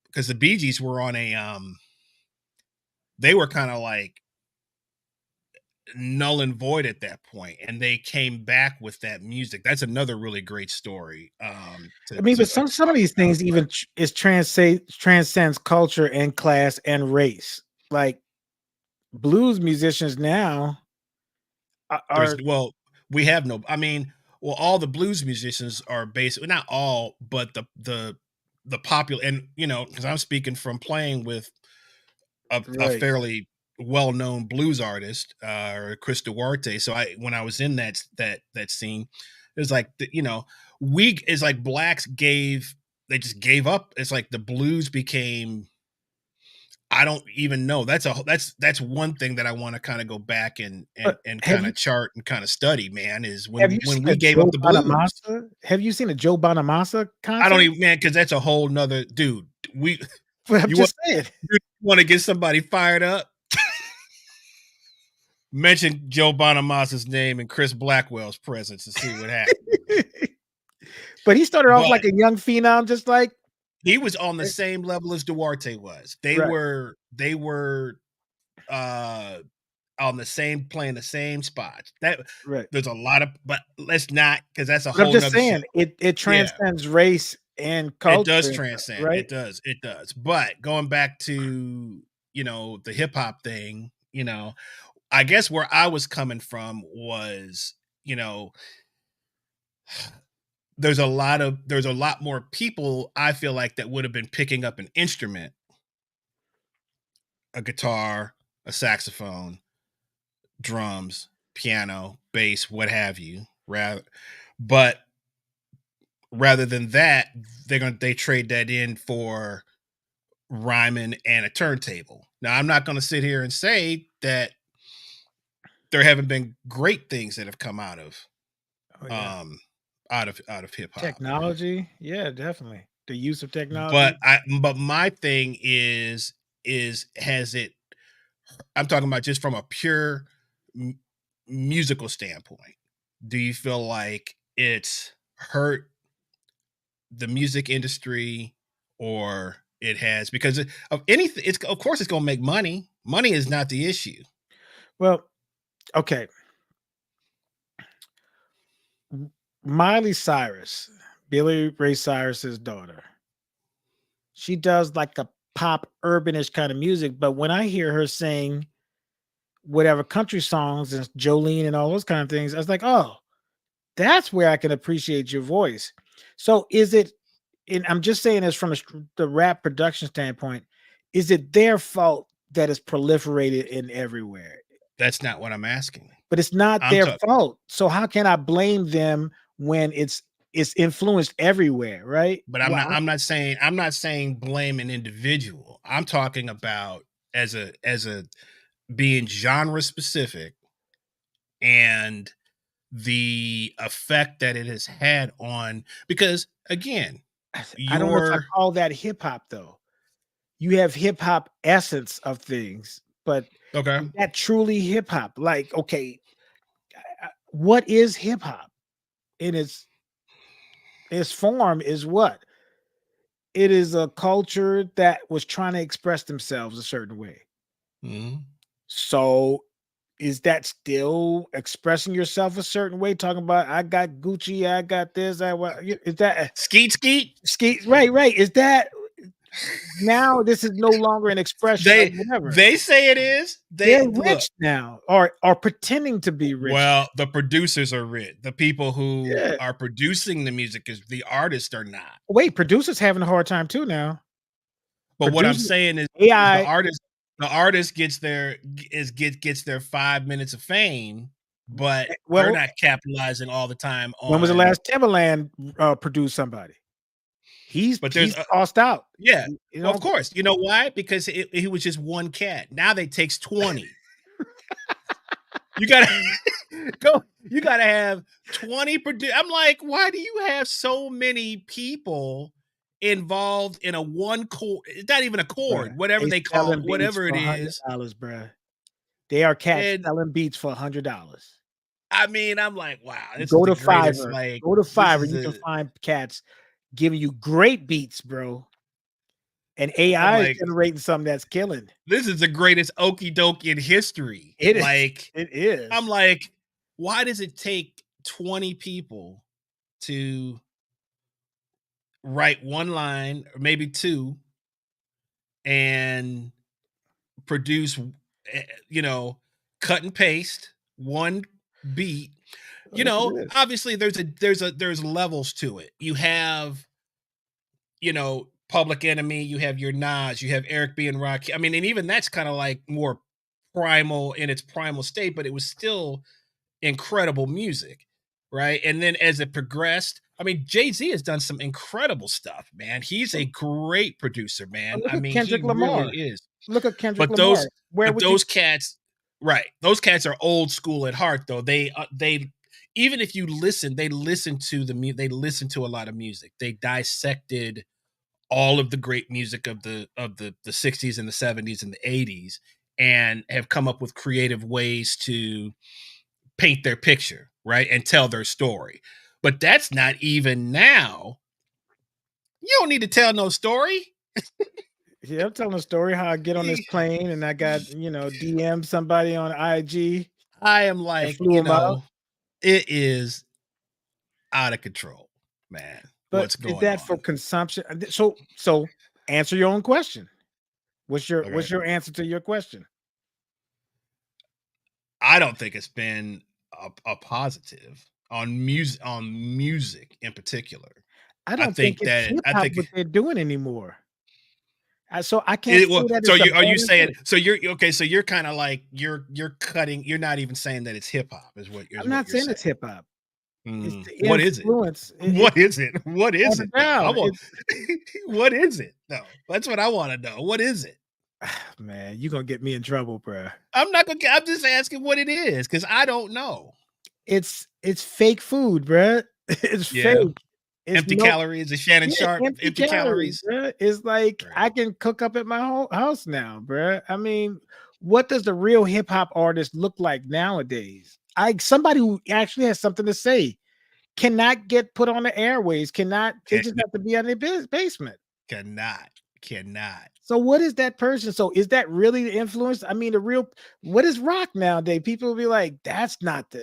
because the Bee Gees were on a they were kind of like null and void at that point, and they came back with that music. That's another really great story. I mean, To but some of these things even transcends culture and class and race. Like blues musicians now there's are well, we have no. I mean, well, all the blues musicians are basically not all, but the popular, and you know, because I'm speaking from playing with a right. fairly well-known blues artist, Chris Duarte. So I, when I was in that scene, it was like you know, we it's like blacks gave they just gave up. It's like the blues became. I don't even know. That's one thing that I want to kind of go back But and kind of chart and kind of study. Man, is have you when seen we a gave up Joe the blues. Bonamassa? Have you seen a Joe Bonamassa I don't concert? even, man, because that's a whole nother dude. We But I'm you want just saying. you want to get somebody fired up? Mention Joe Bonamassa's name and Chris Blackwell's presence to see what happens. But he started off But like a young phenom, just like he was on the same level as Duarte was. right, They were uh on the same playing the same spots. That right. there's a lot of, but let's not, because that's a But I'm whole just nother show. saying it Yeah, transcends race and it culture does and stuff, transcend. right? It does. It does. But going back to, you know, the hip hop thing, you know, I guess where I was coming from was, you know, there's a lot more people I feel like that would have been picking up an instrument, a guitar, a saxophone, drums, piano, bass, what have you. But rather than that, they trade that in for rhyming and a turntable. Now, I'm not gonna sit here and say that there haven't been great things that have come Oh yeah. um out of hip hop. Technology, yeah, definitely. The use of technology. But my thing is has it, I'm talking about just from a pure m- musical standpoint. Do you feel like it's hurt the music industry, or it has, because of anything, it's of course it's going to make money. Money is not the issue. Well, okay. Miley Cyrus, Billy Ray Cyrus's daughter. She does like a pop urbanish kind of music, but when I hear her sing whatever country songs and Jolene and all those kind of things, I was like, oh, that's where I can appreciate your voice. So is it, and I'm just saying this from the rap production standpoint, is it their fault that it's proliferated in everywhere? That's not what I'm asking. But it's not I'm their talking, fault. So how can I blame them when it's influenced everywhere, right? but Wow. I'm not saying blame an individual. I'm talking about as a being genre specific, and the effect that it has had on, because again, I don't know if I your call that hip hop though. You have hip hop essence of things, but okay. is that truly hip hop? Like, okay, what is hip hop? In its form is what? It is a culture that was trying to express themselves a certain way. Mhm. So is that still expressing yourself a certain way? Talking about I got Gucci, I got this, is that Skeet skeet. ski? Right, right. Is that now? This is no longer an expression of They whatever. they say it is. They're They look. rich now, or are pretending to be rich. Well, the producers are rich. The people who Yeah. are producing the music, is the artists are not. Wait, producers having a hard time too now. But what I'm Producers, saying is AI. the artist gets their gets their 5 minutes of fame, but they're Well, not capitalizing all the time when was the on. last Timberland produced somebody? But there's He's tossed out. yeah, You well, of know, course. You know why? Because he was just one cat. Now they takes 20. You gotta go. You gotta have 20 produce. I'm like, why do you have so many people involved in a one chord, not even a chord, Bruh, whatever they they call it, selling beats whatever for it is. $100, bruh. They are cats And selling beats for $100. I mean, I'm like, wow, this is Go the to greatest. Fiverr. Like, Go to this Fiverr. is You can the, find cats giving you great beats, bro. And I'm AI is like, generating something that's killing. this is the greatest okie doke in history. It is. Like, It I'm is. like, why does it take 20 people to write one line or maybe two and produce, you know, cut and paste one beat? You Yes, it know, is. obviously there's levels to it. You have, you know, Public Enemy, you have your Nas, you have Eric B and Rock. I mean, and even that's kind of like more primal in its primal state, but it was still incredible music, right? And then as it progressed, I mean, Jay-Z has done some incredible stuff, man. He's a great producer, man. Look I at mean, he Kendrick really Lamar. is. Look at Kendrick But Lamar. those Where but would you those cats, right? Those cats are old school at heart, though. They even if you listen, they listen to they listen to a lot of music. They dissected all of the great music of the 60s and the 70s and the 80s and have come up with creative ways to paint their picture, right? And tell their story. But that's not even now. You don't need to tell no story. Yeah, I'm telling a story how I get on this plane and I got, DM somebody on IG I am and like, flew them out. it is out of control, man. But What's is going that for on? consumption? So answer your own question. Okay. What's your answer to your question? I don't think it's been a positive on music in particular. I don't think it's hip I hop think what they're doing anymore. So I can't it say well, that so it's a you are you bad saying influence. so you're okay, so you're kind of like you're cutting, you're not even saying that it's hip hop is I'm what not you're saying it's saying. hip hop. It's the What is it? influence. What is it? What is Watered it though? I down. want what is it though? That's what I want to know. What is it? Man, you're gonna get me in trouble, bro. I'm not gonna I'm just asking what it is because I don't know. It's fake food, bruh. It's Yeah. fake. It's Empty no calories, is Shannon Yeah, Sharp, empty empty calories, calories. bruh. It's like Right. I can cook up at my whole house now, bruh. I mean, what does the real hip hop artist look like nowadays? Somebody who actually has something to say cannot get put on the airways, they Can just have to be in their basement. cannot. Cannot. So what is that person? So is that really the influence? I mean, what is rock nowadays? People will be like, that's not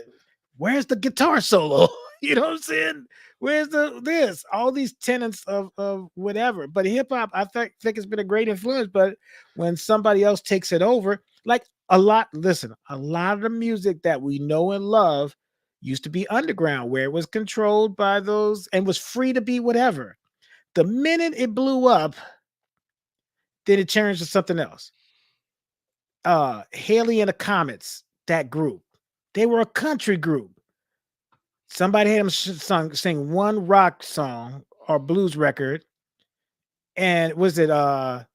where's the guitar solo? You know what I'm saying? Where's this? All these tenets of whatever. But hip hop, think it's been a great influence. But when somebody else takes it over, like a lot of the music that we know and love used to be underground, where it was controlled by those and was free to be whatever. The minute it blew up, then it changed to something else. Haley and the Comets, that group, they were a country group. Somebody had them sing one rock song or blues record, and was it You talking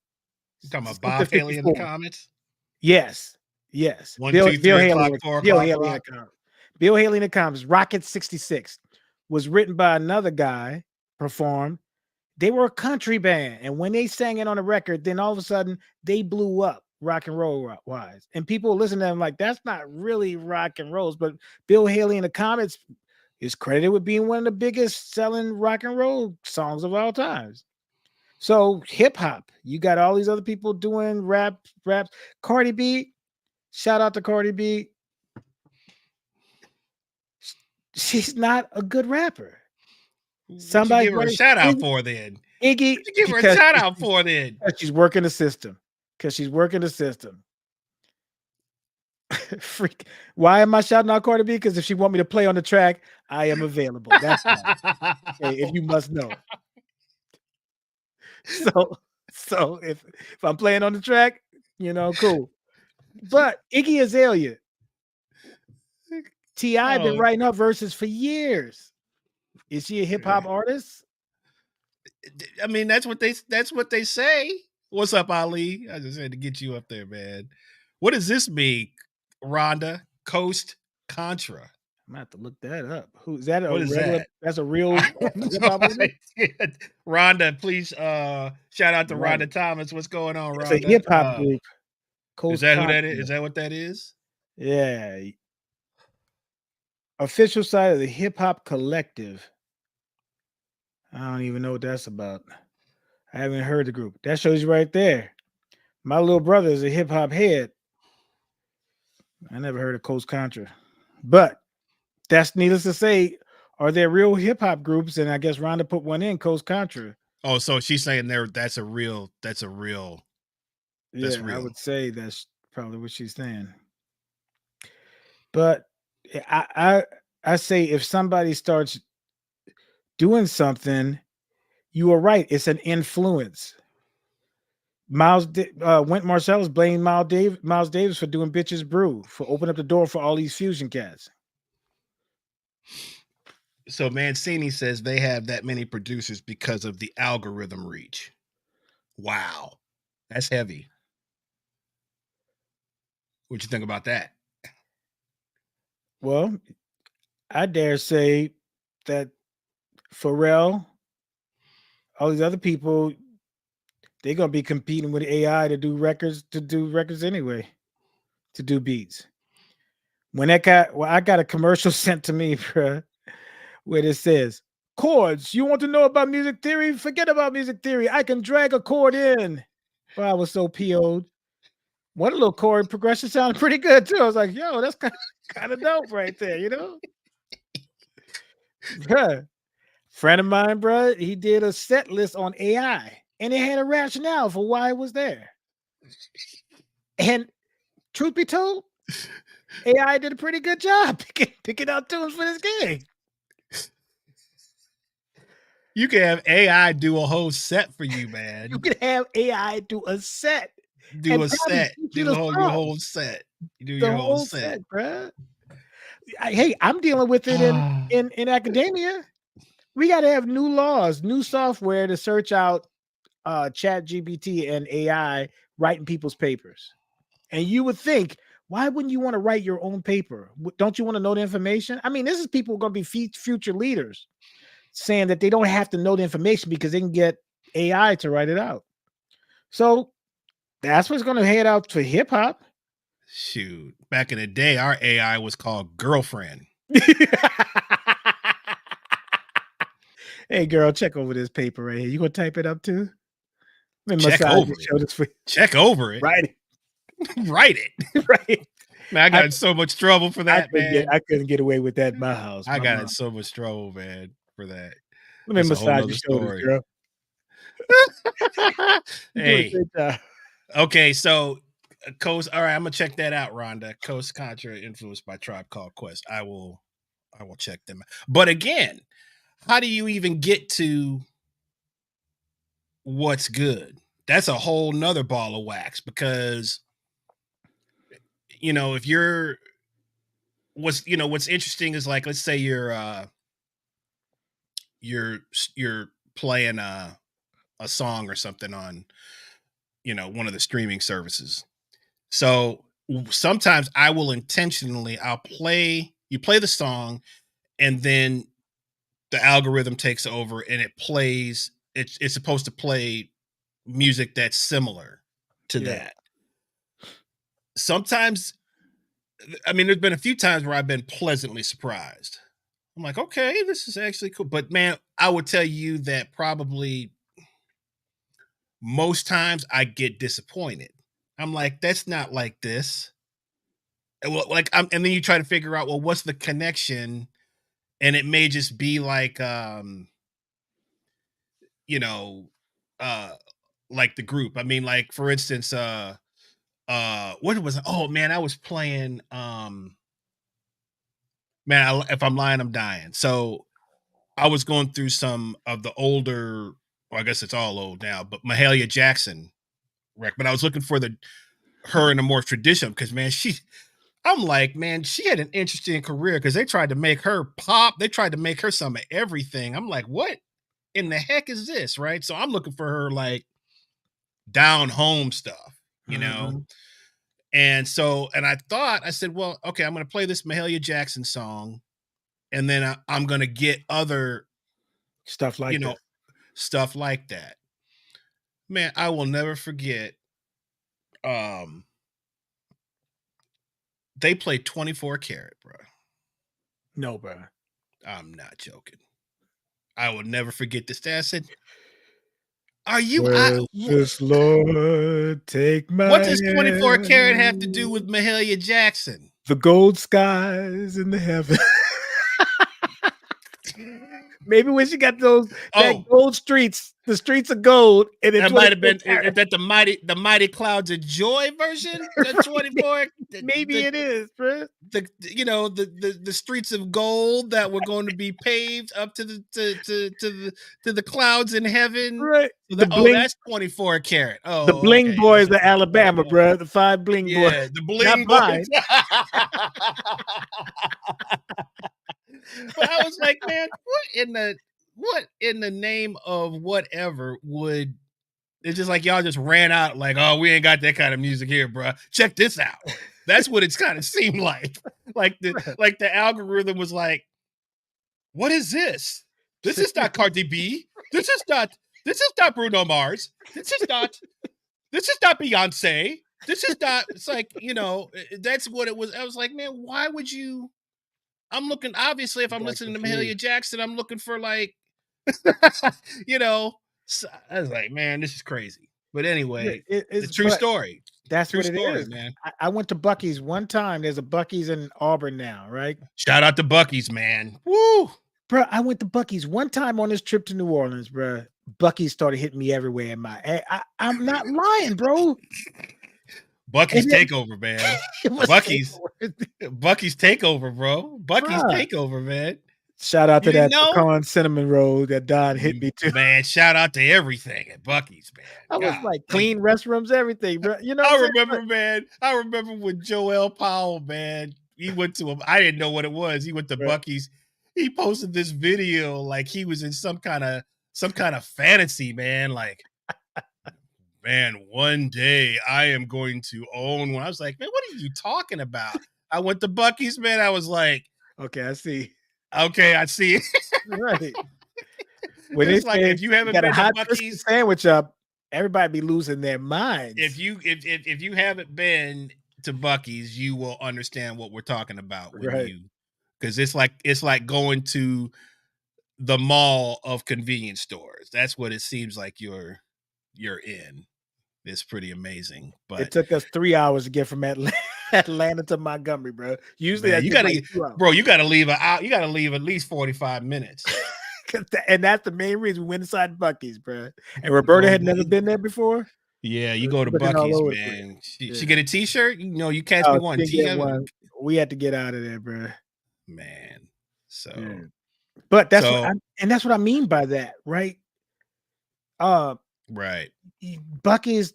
about something Bob Haley in the 54? comments? Yes, yes. One, two, Bill three Haley, o'clock, 4 o'clock Haley in the rock. Comets. Bill Haley in the Comets. Rocket 66 was written by another guy, performed. They were a country band, and when they sang it on the record, then all of a sudden they blew up rock and roll wise, and people listen to them like that's not really rock and rolls. But Bill Haley and the Comets is credited with being one of the biggest selling rock and roll songs of all times. So hip hop, you got all these other people doing raps. Cardi B, shout out to Cardi B. She's not a good rapper. What you Somebody give her a better shout out for then? Iggy What you give her a because shout out for then? she's working the system. Because she's working the system. Freak. Why am I shouting out Cardi B? Because if she want me to play on the track, I am available. That's why. Okay, if you must know. So if I'm playing on the track, cool. But Iggy Azalea, T.I. been Oh, writing her verses for years. Is she a hip hop artist? I mean, that's what they say. What's up, Ali? I just had to get you up there, man. What does this mean, Rhonda? Coast Contra. I'm gonna have to look that up. Who's that? A What is regular? that? That's a real hip hop artist. Rhonda, please shout out to Right. Rhonda Thomas. What's going on, It's a Rhonda? hip hop group. Is Coast that who that is? Contra. Is that what that is? Yeah. Official site of the Hip Hop Collective. I don't even know what that's about. I haven't heard the group. That shows you right there. My little brother is a hip hop head. I never heard of Coast Contra. But that's needless to say. Are there real hip hop groups? And I guess Rhonda put one in, Coast Contra. Oh, so she's saying that's real. That's Yeah, I real. would say that's probably what she's saying. But I say if somebody starts doing something, you are right. It's an influence. Went Marcellus blamed Miles Davis for doing Bitches Brew, for opening up the door for all these fusion cats. So Mancini says they have that many producers because of the algorithm reach. Wow. That's heavy. What you think about that? Well, I dare say that Pharrell, all these other people, they're gonna be competing with AI to do records anyway, to do beats. When I got a commercial sent to me, bruh, where it says, chords, you want to know about music theory? Forget about music theory. I can drag a chord in. But I was so PO'd. One little chord progression sounded pretty good too. I was like, yo, that's kind of dope right there, you know? Bruh. Friend of mine, bruh, he did a set list on AI and it had a rationale for why it was there. And truth be told, AI did a pretty good job picking out tunes for this game. You can have AI do a whole set for you, man. You could have AI do a set Do and a probably set. teach you Do the your song, whole set. You do the your whole whole set. set, bruh. Hey, I'm dealing with it in academia. We got to have new laws, new software to search out Chat GPT and AI writing people's papers. And you would think, why wouldn't you want to write your own paper? Don't you want to know the information? I mean, this is people going to be future leaders saying that they don't have to know the information because they can get AI to write it out. So that's what's going to head out for hip hop. Shoot. Back in the day, our AI was called girlfriend. Hey, girl, check over this paper right here. You gonna type it up too? Let me Check massage over your it. shoulders for you. Check over it. Right. Write it. Right. Man, I got in so much trouble for that, man. I couldn't get away with that in my house. I My got in mom. so much trouble, man, for that. Let me That's a whole massage your nother shoulders, story. girl. You're doing a Hey, great job. okay, so Coast. All right, I'm gonna check that out, Rhonda. Coast Contra, influenced by Tribe Called Quest. I will check them out. But again, how do you even get to what's good? That's a whole nother ball of wax because if you're what's interesting is like, let's say you're playing a song or something on one of the streaming services. So sometimes I will intentionally you play the song, and then the algorithm takes over and it plays it's supposed to play music that's similar to Yeah. that. Sometimes, I mean, there's been a few times where I've been pleasantly surprised. I'm like, okay, this is actually cool. But man, I would tell you that probably most times I get disappointed. I'm like, that's not like this. Well, and then you try to figure out, well, what's the connection? And it may just be like, you know, uh, like the group. I mean, like for instance, what was? Oh man, I was playing. Man, if I'm lying, I'm dying. So I was going through some of the older. Well, I guess it's all old now, but Mahalia Jackson record. But I was looking for her in a more traditional because man, I'm like, man, she had an interesting career because they tried to make her pop. They tried to make her some of everything. I'm like, what in the heck is this? Right. So I'm looking for her like down home stuff, Mm-hmm. And so, and I said, well, okay, I'm going to play this Mahalia Jackson song. and then I'm gonna get other Stuff like that. stuff like that. Man, I will never forget. Um, they play 24 karat, bro. No, bro. I'm not joking. I will never forget this. I said, "Are you? Precious Lord, take my What does 24 karat have to do with hand. Mahalia Jackson?" The gold skies in the heaven. Maybe when she got that Oh, gold streets, the streets of gold, and then that might have 24 been karat. that the mighty clouds of joy version. The Right. 24, Maybe it is, bro. the streets of gold that were going to be paved up to the clouds in heaven. Right. So The bling, that's 24 karat. the Oh, bling okay, that's boys of what you're talking Alabama, about. bro. The 5 bling boys, Yeah, the not bling boys. mine. But I was like, man, what in the name of whatever would it's just like y'all just ran out like, oh, we ain't got that kind of music here, bro. Check this out. That's what it's kind of seemed like. Like the algorithm was like, what is this? This is not Cardi B. This is not Bruno Mars. This is not Beyonce. This is not, it's like, that's what it was. I was like, man, why would you? I'm looking, obviously, if I'm Got listening to confused. Mahalia Jackson, I'm looking for like, you know, so I was like, man, this is crazy. But Yeah, anyway, it the is, true but story. that's True what it story, is. man. I went to Bucky's one time. There's a Bucky's in Auburn now, right? Shout out to Bucky's, man. Woo! Bro, I went to Bucky's one time on this trip to New Orleans, bro. Bucky's started hitting me everywhere in my. I'm not lying, bro. Bucky's And takeover, man. it was Bucky's takeover. Bucky's takeover, bro. Bucky's Bruh. takeover, man. Shout out You to didn't that know? pecan cinnamon roll that Don hit me too. Man, shout out to everything at Bucky's, man. I was God, like, clean restrooms, everything, bro. You know what I'm I saying? remember, man. I remember when Joel Powell, man, he went to him. I didn't know what it was. He went to Right. Bucky's. He posted this video like he was in some kind of fantasy, man. Like, man, one day I am going to own one. I was like, man, what are you talking about? I went to Bucky's, man. I was like, Okay, I see. okay, I see it. Right. When they It's like say if you you haven't got a been to hot biscuit Bucky's, sandwich up, everybody be losing their minds. if you haven't been to Bucky's, you will understand what we're talking about when Right. because it's like going to the mall of convenience stores. That's what it seems like you're in. It's pretty amazing. It But took us 3 hours to get from Atlanta to Montgomery, bro. Usually man, I get like 2 hours. bro, you gotta leave you gotta leave at least 45 minutes. And that's the main reason we went inside Bucky's, bro. And Roberta had never been there before. Yeah, you So go she's to looking all Bucky's, over the place. man. Yeah. She get a t-shirt. You catch me Oh, one. she didn't get one. We had to get out of there, bro. Man. So Yeah. But that's that's what I mean by that, right? Right. Bucky's,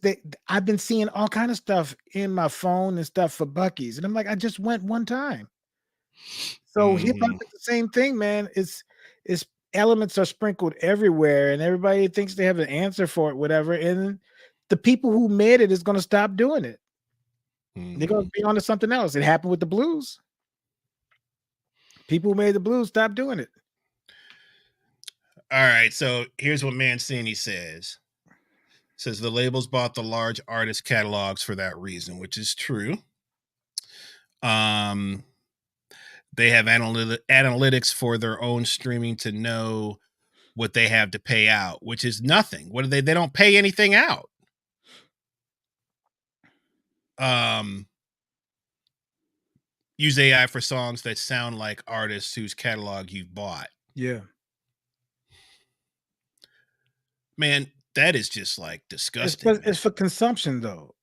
I've been seeing all kind of stuff in my phone and stuff for Bucky's, and I'm like, I just went one time. So hip hop is the same thing, man. It's elements are sprinkled everywhere, and everybody thinks they have an answer for it, whatever. And the people who made it is going to stop doing it. They're going to be on to something else. It happened with the blues. People who made the blues stopped doing it. All right, so here's what Mancini says. Says the labels bought the large artist catalogs for that reason, which is true. They have analytics for their own streaming to know what they have to pay out, which is nothing. What do they don't pay anything out. Use AI for songs that sound like artists whose catalog you've bought. Yeah. Man, that is just like disgusting. It's for consumption, though.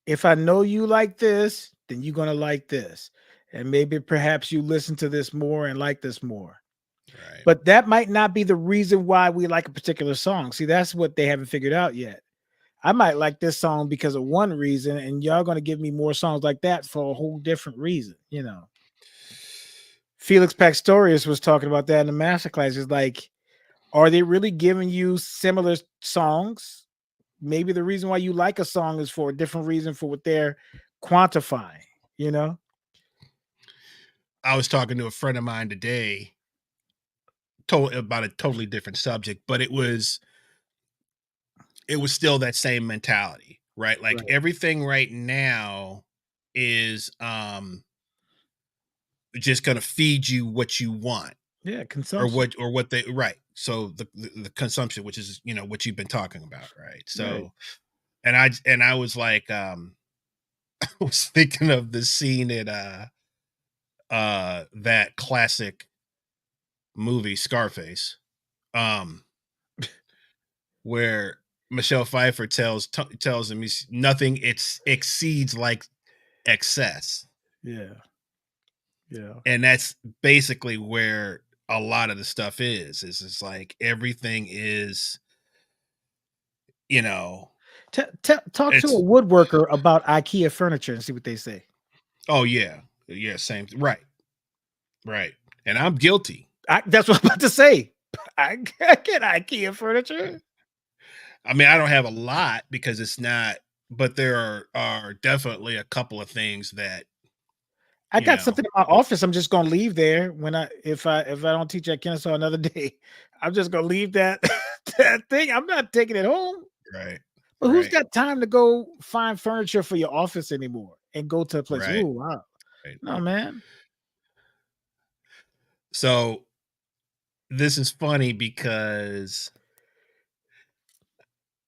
If I know you like this, then you're gonna like this, and maybe perhaps you listen to this more and like this more. Right. But that might not be the reason why we like a particular song. See, that's what they haven't figured out yet. I might like this song because of one reason, and y'all gonna give me more songs like that for a whole different reason. Felix Pastorius was talking about that in the masterclass. It's like, are they really giving you similar songs? Maybe the reason why you like a song is for a different reason for what they're quantifying, I was talking to a friend of mine today, about a totally different subject, but it was still that same mentality, right? Like everything right now is just gonna feed you what you want. Yeah, consumption. Or what they right. So the consumption, which is what you've been talking about, right? So and I was like, I was thinking of the scene in that classic movie Scarface, where Michelle Pfeiffer tells him nothing exceeds like excess. Yeah. And that's basically where a lot of the stuff is it's like everything is, Talk to a woodworker about IKEA furniture and see what they say. Oh yeah, same, right. And I'm guilty. That's what I'm about to say. I get IKEA furniture. I mean, I don't have a lot because it's not, but there are definitely a couple of things that I got something in my office. I'm just gonna leave there if I don't teach at Kennesaw another day. I'm just gonna leave that thing. I'm not taking it home. Right. But who's got time to go find furniture for your office anymore and go to a place? Right. Ooh, wow. Right. No, man. So this is funny because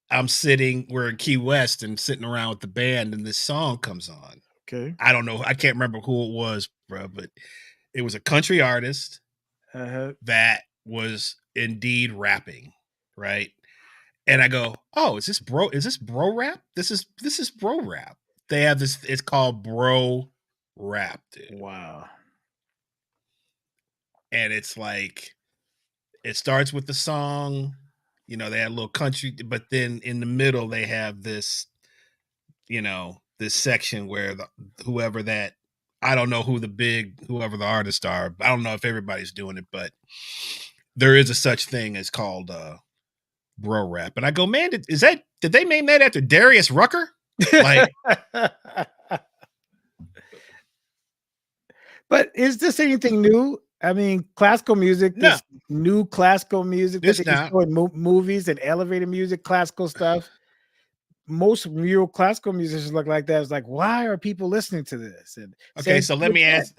we're in Key West and sitting around with the band and this song comes on. Okay. I don't know. I can't remember who it was, bro, but it was a country artist that was indeed rapping. Right. And I go, oh, is this bro rap? This is bro rap. They have this, it's called bro rap, dude. Wow. And it's like, it starts with the song, they had a little country, but then in the middle they have this, this section where whoever the artists are. I don't know if everybody's doing it, but there is a such thing as called bro rap. And I go, man, did they name that after Darius Rucker? Like, but is this anything new? I mean, classical music, this new classical music that they show in movies and elevator music, classical stuff. Most real classical musicians look like that. It's like, why are people listening to this? And okay, so let me ask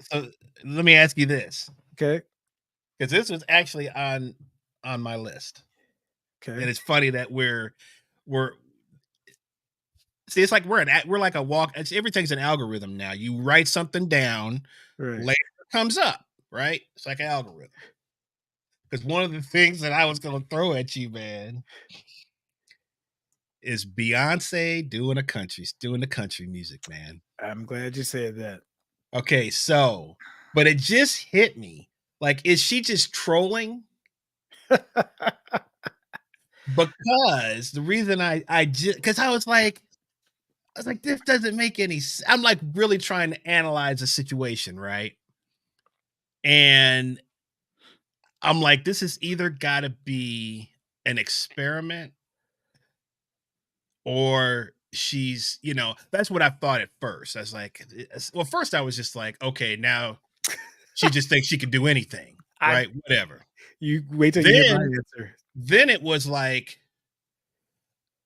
you this. Okay. Because this was actually on my list. Okay. And it's funny that we're see, it's like we're like a walk. Everything's an algorithm now. You write something down, later it comes up, right? It's like an algorithm. Because one of the things that I was going to throw at you, man, is Beyonce doing the country music, man. I'm glad you said that. Okay, so, but it just hit me. Like, is she just trolling? Because the reason because I was like, this doesn't make any sense. I'm like really trying to analyze the situation, right? And I'm like, this has either got to be an experiment or she's, that's what I thought at first. I was like, well, first I was just like, okay, now she just thinks she can do anything, right? Whatever. You wait till you hear my answer. Then it was like,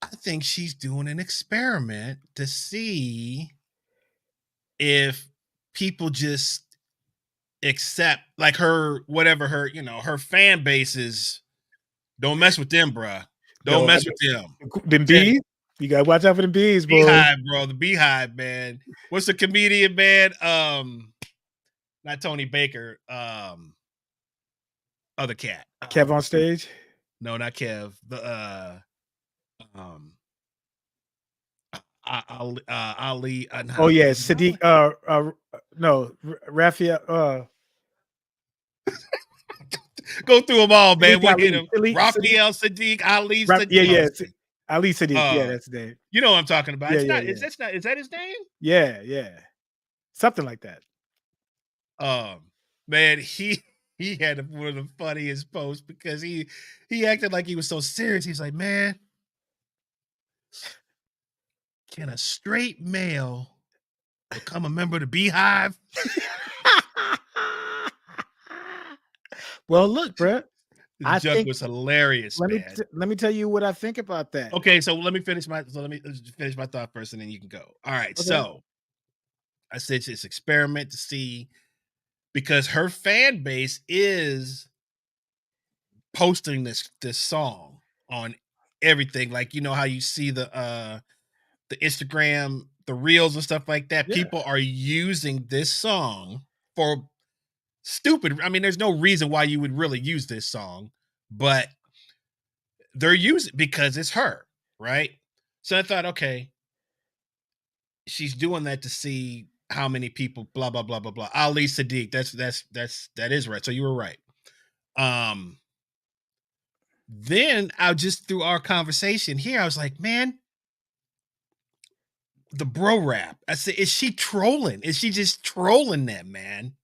I think she's doing an experiment to see if people just accept like her, whatever her fan base is. Don't mess with them, bruh. Don't mess with them. Them bees? You gotta watch out for the bees, bro. Beehive, bro. The Beehive, man. What's the comedian, man? Not Tony Baker. Other cat. Kev on stage? No, not Kev. The Ali. Oh yeah, Sadiq. No, Raphael. Go through them all, man. What hit him? Raphael, Sadiq, Ali. Yeah. Ali Sadiq. Yeah, that's his name. You know what I'm talking about. Yeah, Is that his name? Yeah. Something like that. Man, he had one of the funniest posts because he acted like he was so serious. He's like, man, can a straight male become a member of the Beehive? Well, look, bro. The I joke think was hilarious, man. let me tell you what I think about that. Okay, so let me finish my thought first, and then you can go. All right, Okay. so I said it's experiment to see because her fan base is posting this song on everything. Like you know how you see the Instagram, the reels and stuff like that. Yeah. People are using this song for stupid. I mean, there's no reason why you would really use this song, but they're using because it's her, right? So I thought, okay, she's doing that to see how many people, blah blah blah blah blah. Ali Sadiq, that is right. So you were right. Um, then I just through our conversation here, I was like, man, the bro rap. I said, is she trolling? Is she just trolling them, man?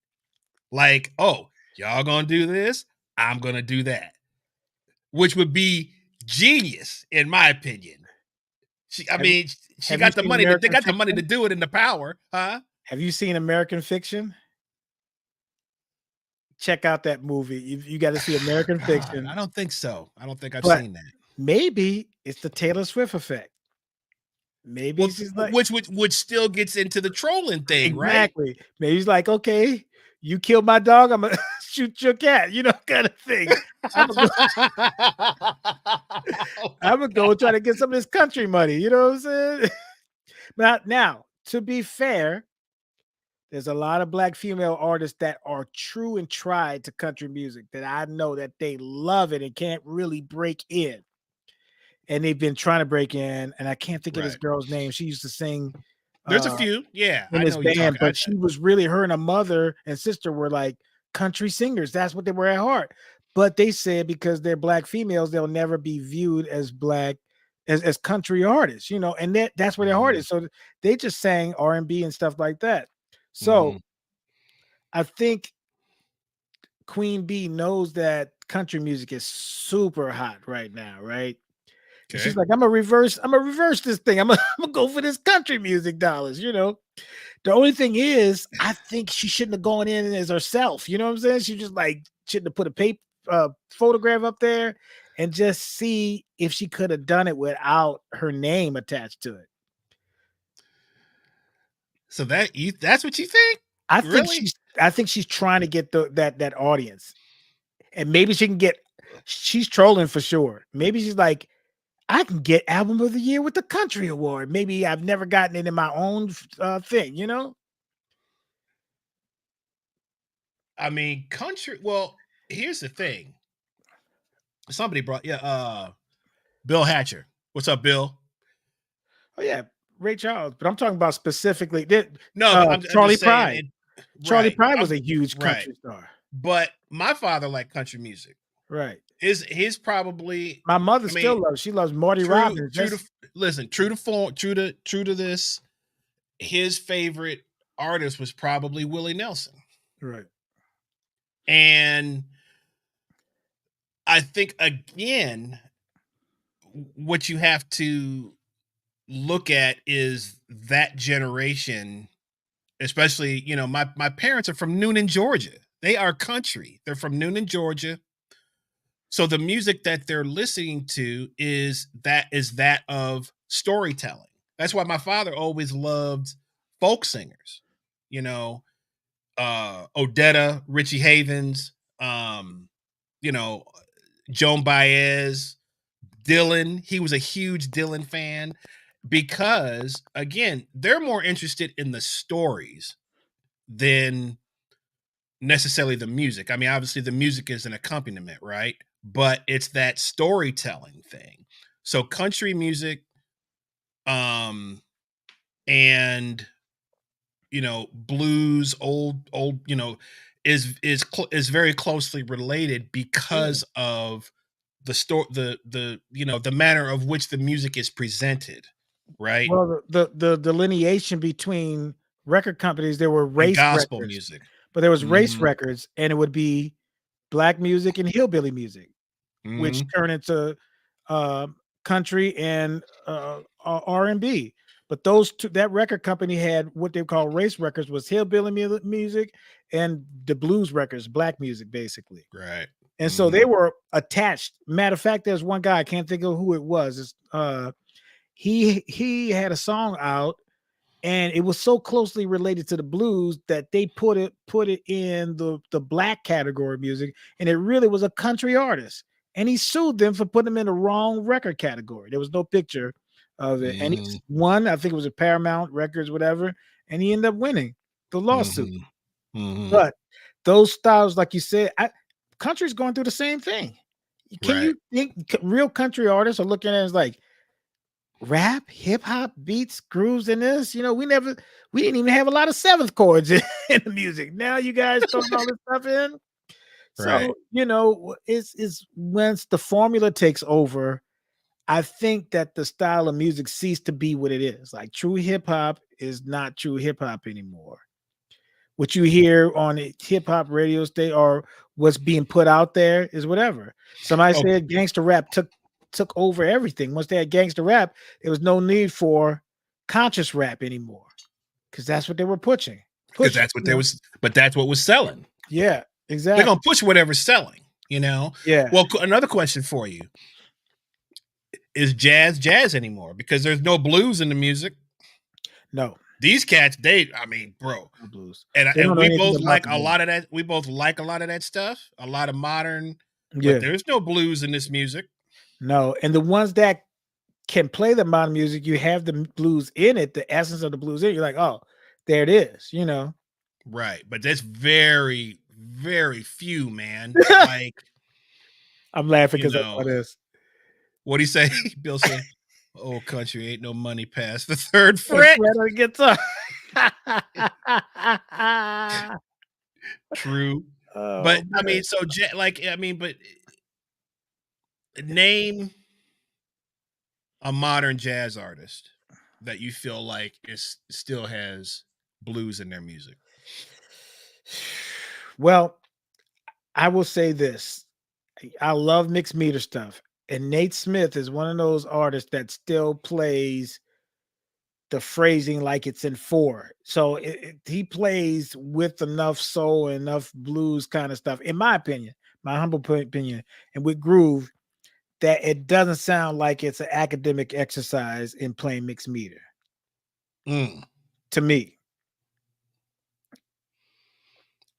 Like, oh, y'all gonna do this? I'm gonna do that, which would be genius in my opinion. I Have you mean, she have you got the seen money. They American got the money to Fiction? do it and the power, huh? Have you seen American Fiction? Check out that movie. You got to see American God, I Fiction. don't think so. I don't think I've But seen that. maybe it's the Taylor Swift effect. Maybe Well, she's like, which still gets into the trolling thing, right? exactly. Maybe he's like, okay, you killed my dog, I'm gonna shoot your cat, kind of thing. I'm gonna go, Oh my I'm gonna go try to get some of this country money. You know what I'm saying? But now, to be fair, there's a lot of black female artists that are true and tried to country music that I know that they love it and can't really break in. And they've been trying to break in, and I can't think of this right. girl's name. She used to sing There's a uh few. Yeah, in I this know you're band, talking. but she was really her and her mother and sister were like country singers. That's what they were at heart. But they said because they're black females, they'll never be viewed as black as country artists, and that's where their heart Mhm, is. So they just sang R&B and stuff like that. So mhm. I think Queen Bee knows that country music is super hot right now, right? And she's Okay. like, I'm gonna reverse this thing. I'm gonna go for this country music dollars. The only thing is, I think she shouldn't have gone in as herself. You know what I'm saying? She just like shouldn't have put a paper photograph up there and just see if she could have done it without her name attached to it. So that's what you think? I think Really? she's I think she's trying to get that audience. And maybe she can get she's trolling for sure. Maybe she's like, I can get album of the year with the country award. Maybe I've never gotten it in my own thing. I mean, country. Well, here's the thing. Somebody brought Bill Hatcher. What's up, Bill? Oh yeah, Ray Charles. But I'm talking about specifically No, but I'm Charlie just saying Pride. it. Charlie Right. Pride was I'm a huge right. country star. But my father liked country music. Right. His probably. My mother I mean, still loves. She loves Marty true Robbins. true to listen. True to form. True to this. His favorite artist was probably Willie Nelson, Right. and I think again, what you have to look at is that generation, especially, my parents are from Noonan, Georgia. They are country. They're from Noonan, Georgia. So the music that they're listening to is that of storytelling. That's why my father always loved folk singers, you know, Odetta, Richie Havens, you know, Joan Baez, Dylan. He was a huge Dylan fan because, again, they're more interested in the stories than necessarily the music. I mean, obviously, the music is an accompaniment, right? But it's that storytelling thing. So, country music, um, and blues, old, is very closely related Yeah. because of the story, the manner of which the music is presented, right? Well, the delineation between record companies, there were And race gospel records, music. but there was race Mhm, records, and it would be black music and hillbilly music, which mhm, turn into uh, country and R&B. But those two, that record company had what they call race records, was hillbilly music and the blues records, black music, basically. right. And so they were attached. Matter of fact, there's one guy, I can't think of who it was. He had a song out, and it was so closely related to the blues that they put it in the black category of music, and it really was a country artist. And he sued them for putting them in the wrong record category. There was no picture of it, and he won. I think it was a Paramount Records, whatever, and he ended up winning the lawsuit. But those styles, like you said, country's going through the same thing. Can you think real country artists are looking at it as like rap, hip hop, beats, grooves in this? We didn't even have a lot of seventh chords in the music. Now you guys throwing all this stuff in. So, it's once the formula takes over, I think that the style of music ceased to be what it is. Like true hip hop is not true hip hop anymore. What you hear on a hip hop radio station or what's being put out there is whatever. Somebody said gangster rap took over everything. Once they had gangster rap, there was no need for conscious rap anymore, because that's what they were pushing. Because that's what that's what was selling. Yeah, exactly. They're gonna push whatever's selling. Yeah. Well, another question for you: is jazz anymore? Because there's no blues in the music. No. These cats, bro, blues. And we both like a lot of that. We both like a lot of that stuff, a lot of modern. But there's no blues in this music. No, and the ones that can play the modern music, you have the blues in it, the essence of the blues in it. You're like, oh, there it is, Right, but that's very, very few, man. Like, I'm laughing because that's what it is. What'd he say? Bill said, "Oh, country ain't no money past the third fret." Guitar. True, but man. But name a modern jazz artist that you feel like still has blues in their music. Well, I will say this: I love mixed meter stuff. And Nate Smith is one of those artists that still plays the phrasing like it's in 4. So he plays with enough soul, enough blues kind of stuff, in my opinion, my humble opinion, and with groove, that it doesn't sound like it's an academic exercise in playing mixed meter. To me.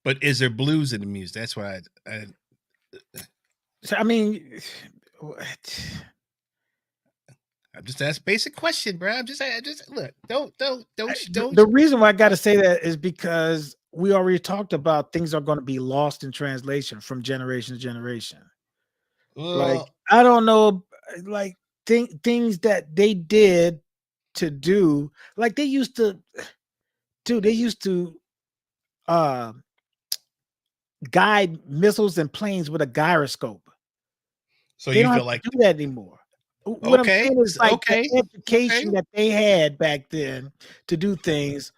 But is there blues in the music? That's what I mean, I'm just asking basic question, bro. I'm just look. Don't. The reason why I got to say that is because we already talked about things are going to be lost in translation from generation to generation. Like, I don't know, like things that they did to do, like they used to guide missiles and planes with a gyroscope. So they you don't feel have like to do that anymore. What I'm saying is, like, the education that they had back then to do things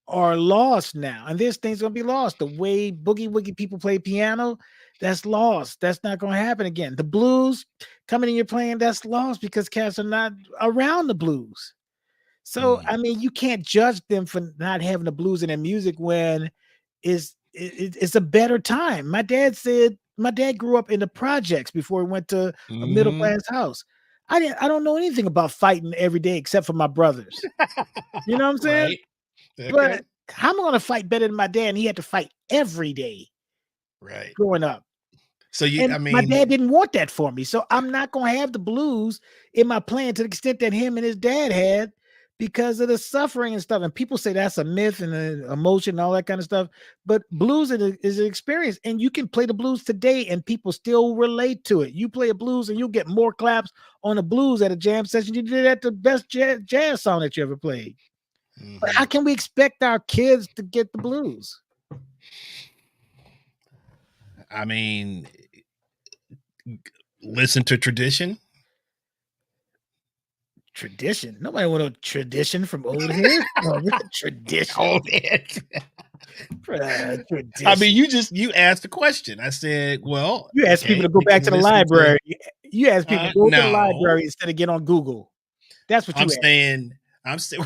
are lost now, and this thing's gonna be lost. The way boogie woogie people play piano, that's lost. That's not gonna happen again. The blues coming in, you're playing, that's lost because cats are not around the blues. So I mean, you can't judge them for not having the blues in their music when it's a better time. My dad grew up in the projects before he went to a middle class house. I don't know anything about fighting every day except for my brothers. You know what I'm saying? Right. Okay. But how am I going to fight better than my dad? And he had to fight every day. Right. Growing up. So my dad didn't want that for me. So I'm not going to have the blues in my plan to the extent that him and his dad had, because of the suffering and stuff. And people say that's a myth and an emotion and all that kind of stuff. But blues is an experience, and you can play the blues today and people still relate to it. You play a blues and you'll get more claps on the blues at a jam session you did at the best jazz song that you ever played. But how can we expect our kids to get the blues? I mean, listen to tradition. Tradition. Nobody want a tradition from old head. Tradition. Old head. I mean, you asked the question. I said, well, you asked people to go back to the library. You asked people to go to the library instead of get on Google. That's what you asked. I'm saying.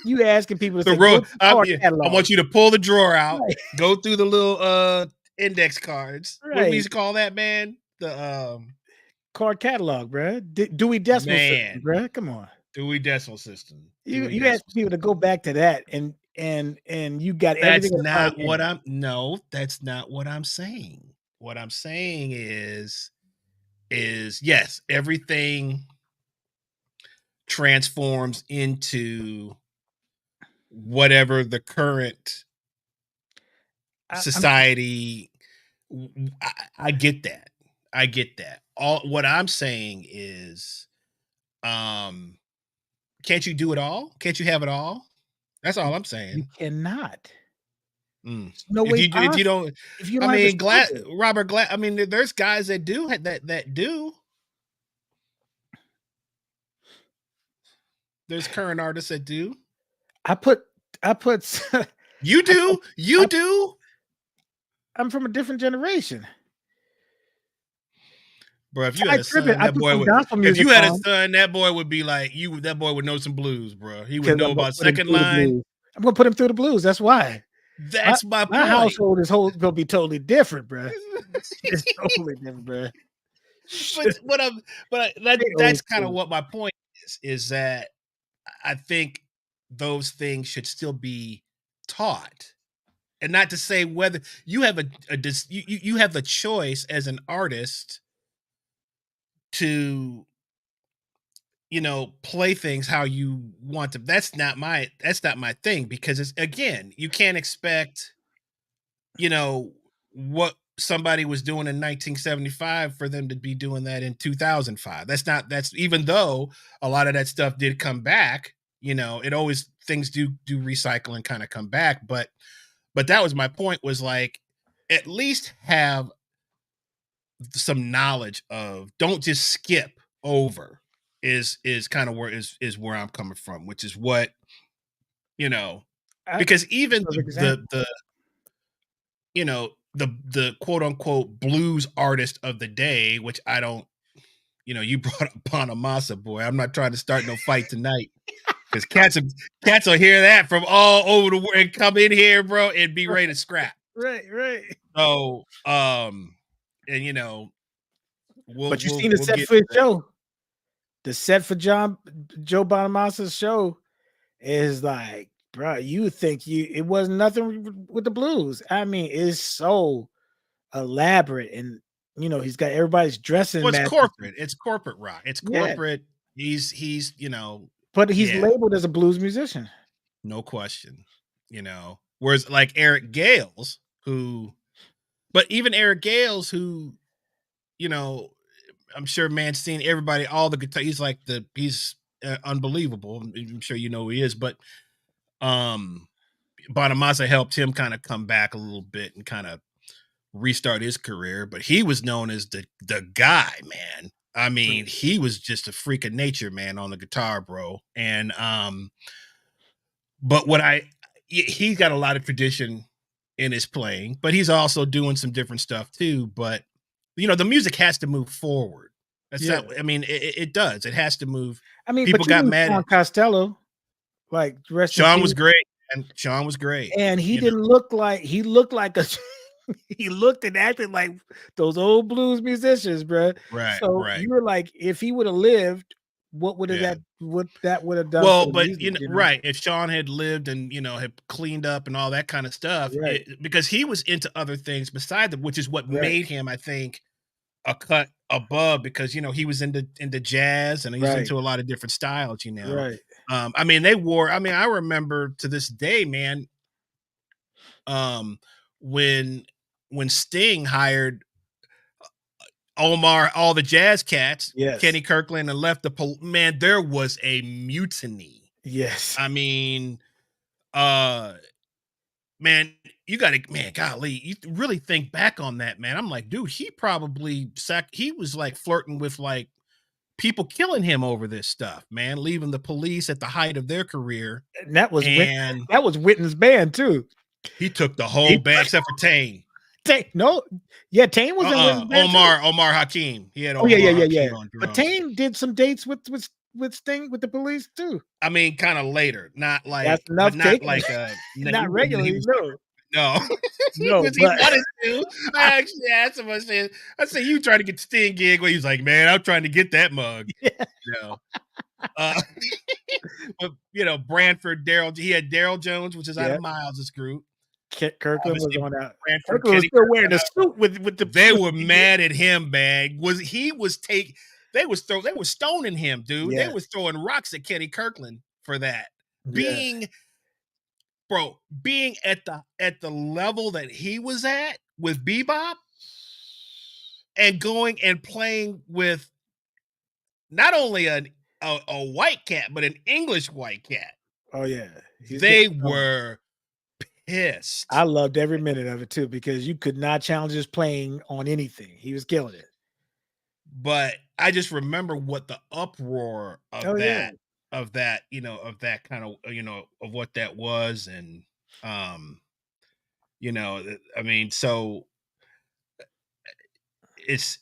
You asking people to I want you to pull the drawer out, go through the little index cards. What do we Right. used to call that, man? The Card catalog, bruh. Dewey Decimal System, man, bruh. Come on. Dewey Decimal System. You Dewey you ask Decimal people to System. go back to that and you got everything That's in a card not what game. I'm no, that's not what I'm saying. What I'm saying is yes, everything transforms into whatever the current I'm society. I get that. I get that. All what I'm saying is, um, can't you do it all? Can't you have it all? That's all I'm you saying. cannot. Mm. There's no way If you possible don't, if you I don't have the mean, struggle. Robert Glad. I mean, there's guys that do that do. There's current artists that do. I put I put You I put do. You I, do. I'm from a different generation. Bro, if you had Ty a Tribbett, son, I that put boy some would. gospel If music you had a on son, that boy would be like you. That boy would know some blues, bro. He would because know I'm gonna about put him second through the line. blues. I'm gonna put him through the blues. That's why. My That's my my point. household is gonna be totally different, bruh. It's totally different, bruh. but what I'm, Straight that's old kind of school. what my point is that I think those things should still be taught, and not to say whether you have you have the choice as an artist to play things how you want to. That's not my thing, because it's, again, you can't expect what somebody was doing in 1975 for them to be doing that in 2005. That's even though a lot of that stuff did come back. It always, things do recycle and kind of come back, but that was my point, was like, at least have some knowledge of, don't just skip over, is kind of is where I'm coming from, which is what, you know I because even perfect the example. the quote unquote blues artist of the day, which I don't, you brought up Bonamassa, boy. I'm not trying to start no fight tonight, because cats will hear that from all over the world and come in here, bro, and be ready to scrap. Right, right. So, and we'll But you we'll seen the we'll set get for his to that. show. The set for Joe Bonamassa's show is like, bro, you think it was nothing with the blues. I mean, it's so elaborate, and he's got everybody's dressing Well, it's matches. corporate. It's corporate rock. It's Yeah, corporate. He's but he's yeah, labeled as a blues musician. no question. Whereas like Eric Gales, but even Eric Gales, who, you know, I'm sure man's seen everybody, all the guitar. He's unbelievable. I'm sure who he is, but um, Bonamassa helped him kind of come back a little bit and kind of restart his career. But he was known as the guy, man. I mean, Right. he was just a freak of nature, man, on the guitar, bro. And but he's got a lot of tradition in his playing, but he's also doing some different stuff too. But the music has to move forward. That's Yeah. not. I mean, it does. It has to move. I mean, People but you got knew mad at Sean Costello, like rest in Sean peace, was great, and Sean was great. and he didn't look like he looked like a he looked and acted like those old blues musicians, bro. Right, So right, you were like, if he would have lived, yeah. what that would have done for Well, the but music, right. If Sean had lived and had cleaned up and all that kind of stuff, Right, because he was into other things beside them, which is what right, made him, I think, a cut above, because he was into jazz and he's right, into a lot of different styles. right. I mean, they wore. I mean, I remember to this day, man. Um, when Sting hired Omar, all the jazz cats, Yes, Kenny Kirkland, and left man, there was a mutiny. yes. I mean, uh, man, you got to, man, golly, you really think back on that, man. I'm like, dude, he probably he was like flirting with like people killing him over this stuff, man, leaving the police at the height of their career. And that was And Witten's band too. he took the whole He band except for Tane. No, yeah, Tane was in Witten's band too. Omar Hakim. He had Oh yeah, yeah, Omar yeah, yeah. Hakim on But drums. Tane did some dates with Sting with the police too. I mean, kind of later, not That's like, but enough not taken. like Not regularly, no. No, No, because he but wanted to. I actually asked him. I said, you trying to get the Sting gig? Well, he was like, man, I'm trying to get that mug. yeah. You know, uh, but Branford, Daryl. He had Daryl Jones, which is out of Miles' group. Kirkland was Obviously, on that. Branford, Kirkland was Kenny still wearing Kirkland. a suit with the. They were mad at him, man. They were stoning him, dude. Yeah. They was throwing rocks at Kenny Kirkland for that. Yeah. Being at the level that he was at with Bebop and going and playing with not only a white cat, but an English white cat. Oh yeah. They were pissed. I loved every minute of it too, because you could not challenge his playing on anything. He was killing it. But I just remember what the uproar of that kind of of what that was. And I mean, so it's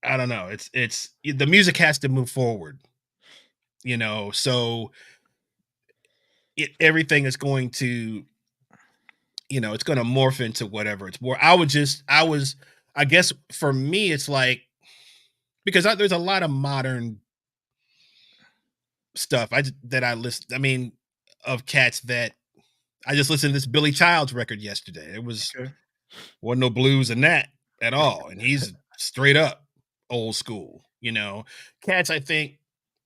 I don't know, it's the music has to move forward, so everything is going to it's going to morph into whatever it's more. I guess for me it's like, because there's a lot of modern stuff that I listen. I mean, of cats that I just listened to this Billy Childs record yesterday. It wasn't no blues in that at all, and he's straight up old school. Cats. I think,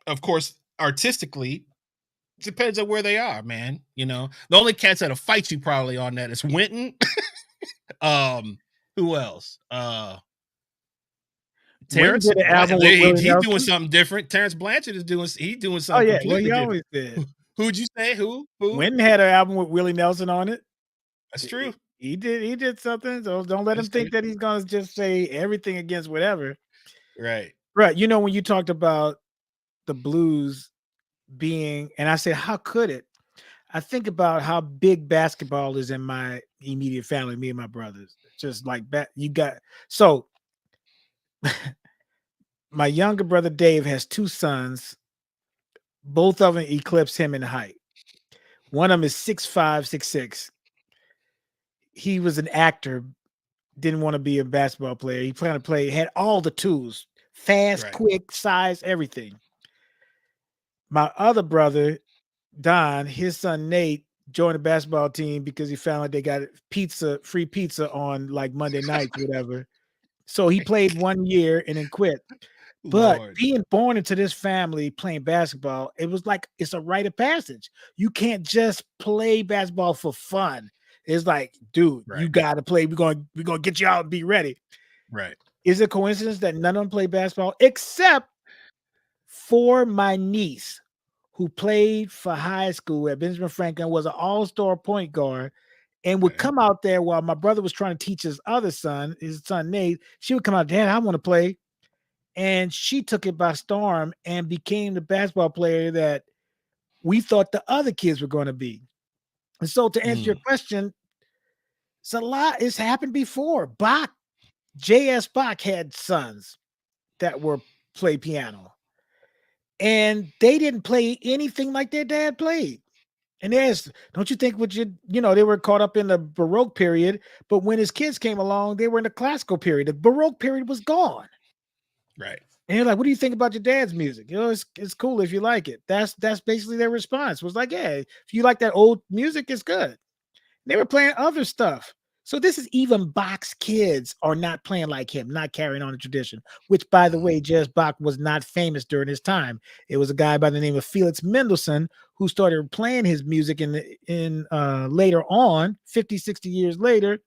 of course, artistically, depends on where they are, man. The only cats that'll fight you probably on that is Winton. Who else? Terrence, did an album with Willie he's doing Nelson? something different. Terrence Blanchard is doing something. Oh yeah, completely he different. always did. Who'd you say? Who? Winton had an album with Willie Nelson on it. That's true. He did something. So don't let him think that he's gonna just say everything against whatever. Right. Right. When you talked about the blues being, and I said, how could it? I think about how big basketball is in my immediate family, me and my brothers. Just like that, so my younger brother Dave has two sons. Both of them eclipse him in height. One of them is 6'5", 6'6". He was an actor, didn't want to be a basketball player. He planned to play, had all the tools, fast, quick, size, everything. My other brother, Don, his son Nate, joined the basketball team because he found out they got free pizza on like Monday nights, whatever. So he played 1 year and then quit. But being born into this family playing basketball, it was like it's a rite of passage. You can't just play basketball for fun. It's like, dude, you got to play. We're going to get you out and be ready. Right. Is it a coincidence that none of them play basketball except for my niece, who played for high school at Benjamin Franklin, was an all-star point guard, and would come out there while my brother was trying to teach his son Nate. She would come out, Dad, I want to play. And she took it by storm and became the basketball player that we thought the other kids were going to be. And so to answer your question, it's a lot. It's happened before. J.S. Bach had sons that were play piano. And they didn't play anything like their dad played. And don't you think they were caught up in the Baroque period, but when his kids came along, they were in the classical period. The Baroque period was gone. Right. And you're like, what do you think about your dad's music? It's cool if you like it. That's basically their response. Was like, yeah, if you like that old music, it's good. They were playing other stuff. So this is even Bach's kids are not playing like him, not carrying on the tradition, which, by the way, J.S. Bach was not famous during his time. It was a guy by the name of Felix Mendelssohn who started playing his music in later on, 50, 60 years later,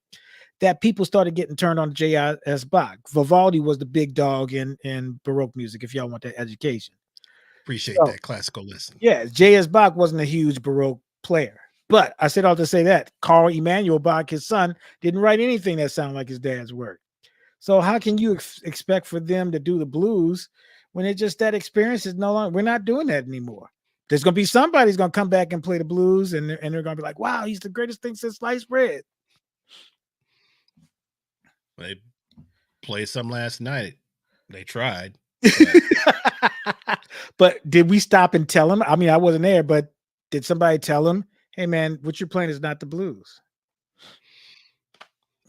that people started getting turned on to J.S. Bach. Vivaldi was the big dog in Baroque music, if y'all want that education. Appreciate that classical lesson. Yeah, J.S. Bach wasn't a huge Baroque player. But I said all to say that Carl Emanuel Bach, his son, didn't write anything that sounded like his dad's work. So how can you expect for them to do the blues when it's just that experience is no longer? We're not doing that anymore. There's going to be somebody's going to come back and play the blues, and they're going to be like, "Wow, he's the greatest thing since sliced bread." They played some last night. They tried. But did we stop and tell him? I mean, I wasn't there, but did somebody tell him, hey man, what you're playing is not the blues?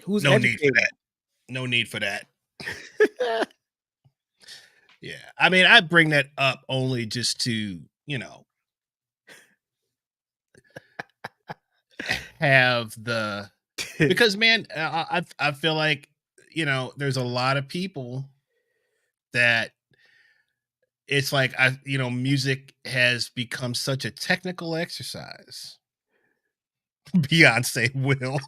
Who's No need for educating? that. No need for that. Yeah. I mean, I bring that up only just to, have the because man, I feel like, there's a lot of people that it's like music has become such a technical exercise. Beyonce will.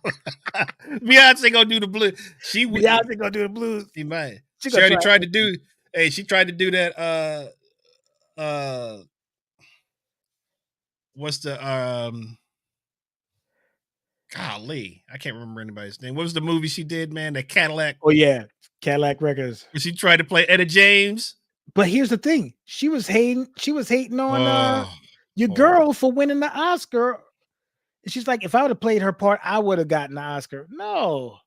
Beyonce gonna do the blues. Beyonce gonna do the blues. She might. She She gonna already try. tried to do. Hey, she tried to do that. What's the Golly, I can't remember anybody's name. What was the movie she did, man? That Cadillac. Oh yeah, Cadillac Records. Where she tried to play Etta James. But here's the thing: she was hating. She was hating on Oh, your horrible. girl for winning the Oscar. She's like, if I would have played her part, I would have gotten the Oscar. No,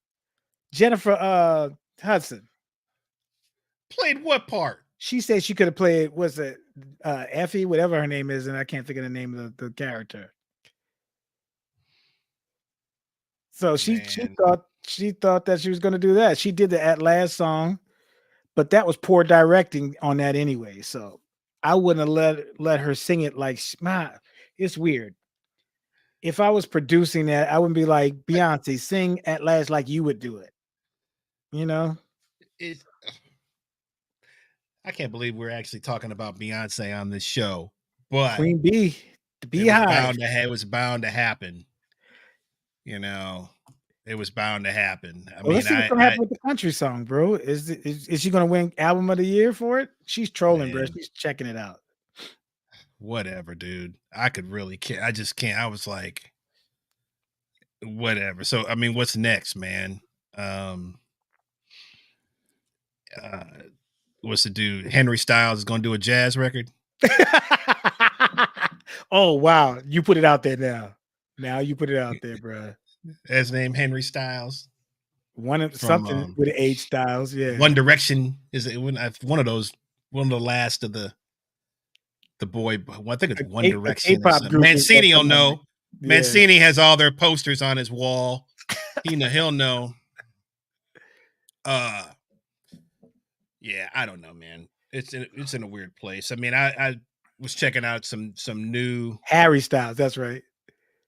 Jennifer Hudson. Played what part? She said she could have played. Was it Effie, whatever her name is, and I can't think of the name of the character. So Man, she thought that she was going to do that. She did the At Last song, but that was poor directing on that anyway. So I wouldn't have let her sing it like it's weird. If I was producing that, I wouldn't be like Beyonce sing At Last like you would do it. You know, it. I can't believe we're actually talking about Beyonce on this show, but Queen Bee, the it was Beehive. it was bound to happen. It was bound to happen. I Well, mean, let's see what's gonna happen with the country song, bro. Is she gonna win album of the year for it? She's trolling, bro. man, She's checking it out. whatever, dude. I could really can't. I just can't. I was like, whatever. So, I mean, what's next, man? Um, uh, what's the dude? Henry Styles is going to do a jazz record. Oh wow, you put it out there now. Now you put it out there, bro. His name Henry Styles. Something with H Styles, yeah. One Direction is one of those. One of the last of the boy. Well, I think it's One Direction. K-pop group. Mancini will know. Yeah. Mancini has all their posters on his wall. He'll know. Yeah, I don't know, man. It's in a weird place. I mean, I was checking out some new Harry Styles. That's right.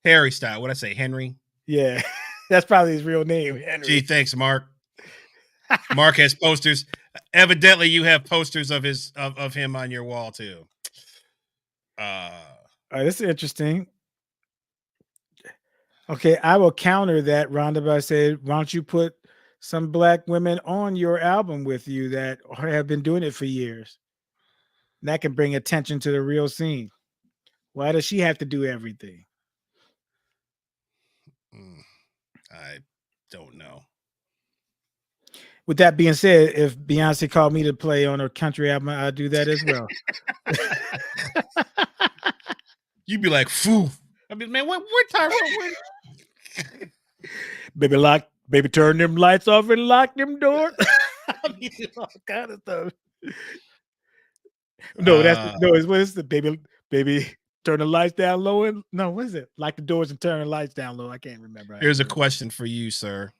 Harry Styles. What I say, Henry? Yeah, that's probably his real name, Henry. Gee, thanks, Mark. Mark has posters. Evidently, you have posters of him on your wall too. This is interesting. Okay, I will counter that, Rhonda, by saying, why don't you put some black women on your album with you that have been doing it for years? And that can bring attention to the real scene. Why does she have to do everything? I don't know. With that being said, if Beyonce called me to play on her country album, I'd do that as well. You'd be like, "Foo!" I mean, man, what Tyrone? Baby, turn them lights off and lock them doors. I mean, all kind of stuff. No, it's the baby, turn the lights down low and no, what is it? Lock the doors and turn the lights down low. I can't remember. Here's a question for you, sir.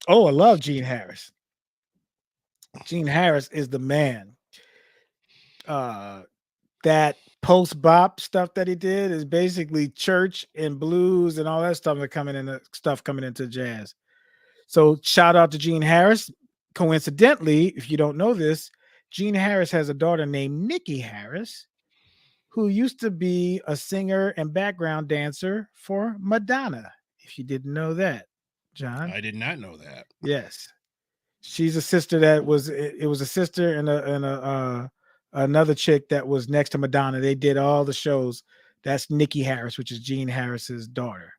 Oh, I love Gene Harris. Gene Harris is the man. That post bop stuff that he did is basically church and blues and all that stuff coming into jazz. So shout out to Gene Harris. Coincidentally, if you don't know this, Gene Harris has a daughter named Nikki Harris, who used to be a singer and background dancer for Madonna. If you didn't know that, John. I did not know that. Yes. She's a sister it was a sister and another chick that was next to Madonna. They did all the shows. That's Nikki Harris, which is Gene Harris's daughter.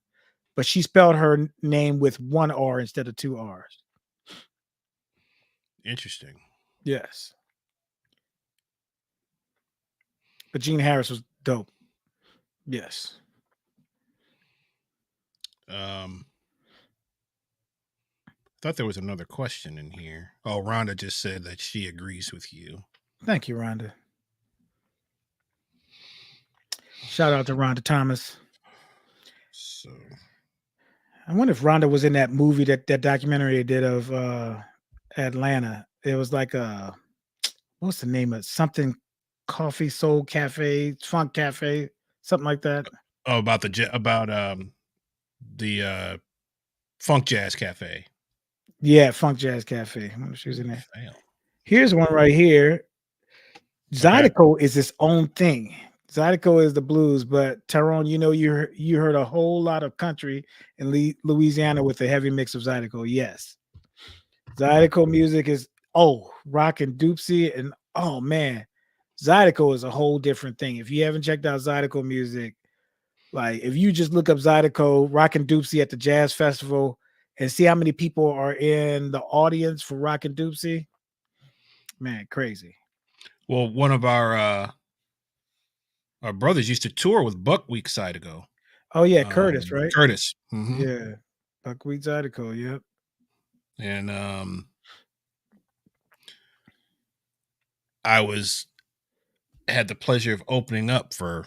But she spelled her name with one R instead of two R's. Interesting. Yes. But Gene Harris was dope. Yes. Thought there was another question in here. Oh, Rhonda just said that she agrees with you. Thank you, Rhonda. Shout out to Rhonda Thomas. So I wonder if Rhonda was in that movie, that documentary they did of Atlanta. It was like what's the name of something coffee soul cafe, funk cafe, something like that. Oh, about the Funk Jazz Cafe. Yeah, Funk Jazz Cafe. I wonder if she was in there. Fail. Here's one right here. Okay. Zydeco is its own thing. Zydeco is the blues, but Tyrone, you heard a whole lot of country in Louisiana with a heavy mix of Zydeco. Yes, Zydeco music is rock and doopsie, and oh man, Zydeco is a whole different thing. If you haven't checked out Zydeco music, like if you just look up Zydeco, rock and doopsie at the jazz festival, and see how many people are in the audience for rock and doopsie, man, crazy. Well, one of our brothers used to tour with Buckwheat Zydeco. Oh yeah, Curtis, right? Curtis. Yeah, Buckwheat Zydeco. Yep. And I had the pleasure of opening up for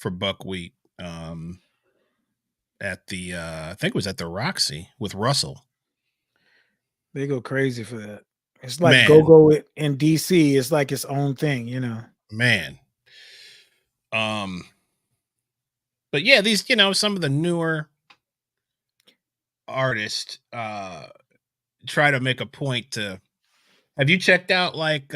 Buckwheat at the I think it was at the Roxy with Russell. They go crazy for that. It's like Man. go in DC. It's like its own thing, you know. Man. But yeah, these, some of the newer artists try to make a point to. Have you checked out like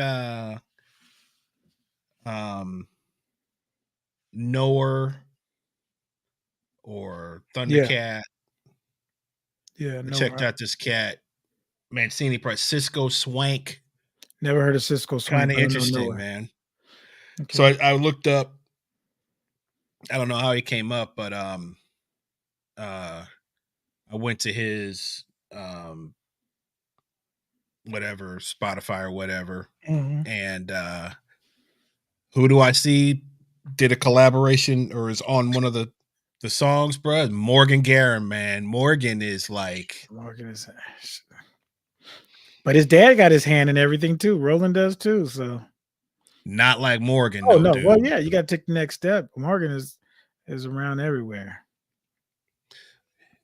Knower or Thundercat? Yeah, I checked out this cat, Mancini Price, Cisco Swank. Never heard of Cisco Swank. Kind of interesting, man. Okay. So I looked up. I don't know how he came up, but I went to his whatever, Spotify or whatever, and who do I see did a collaboration or is on one of the songs, bro? Morgan Guerin, man. Morgan is, but his dad got his hand in everything too. Roland does too, so not like Morgan. Oh no, dude. well, yeah, you got to take the next step. Morgan is around everywhere.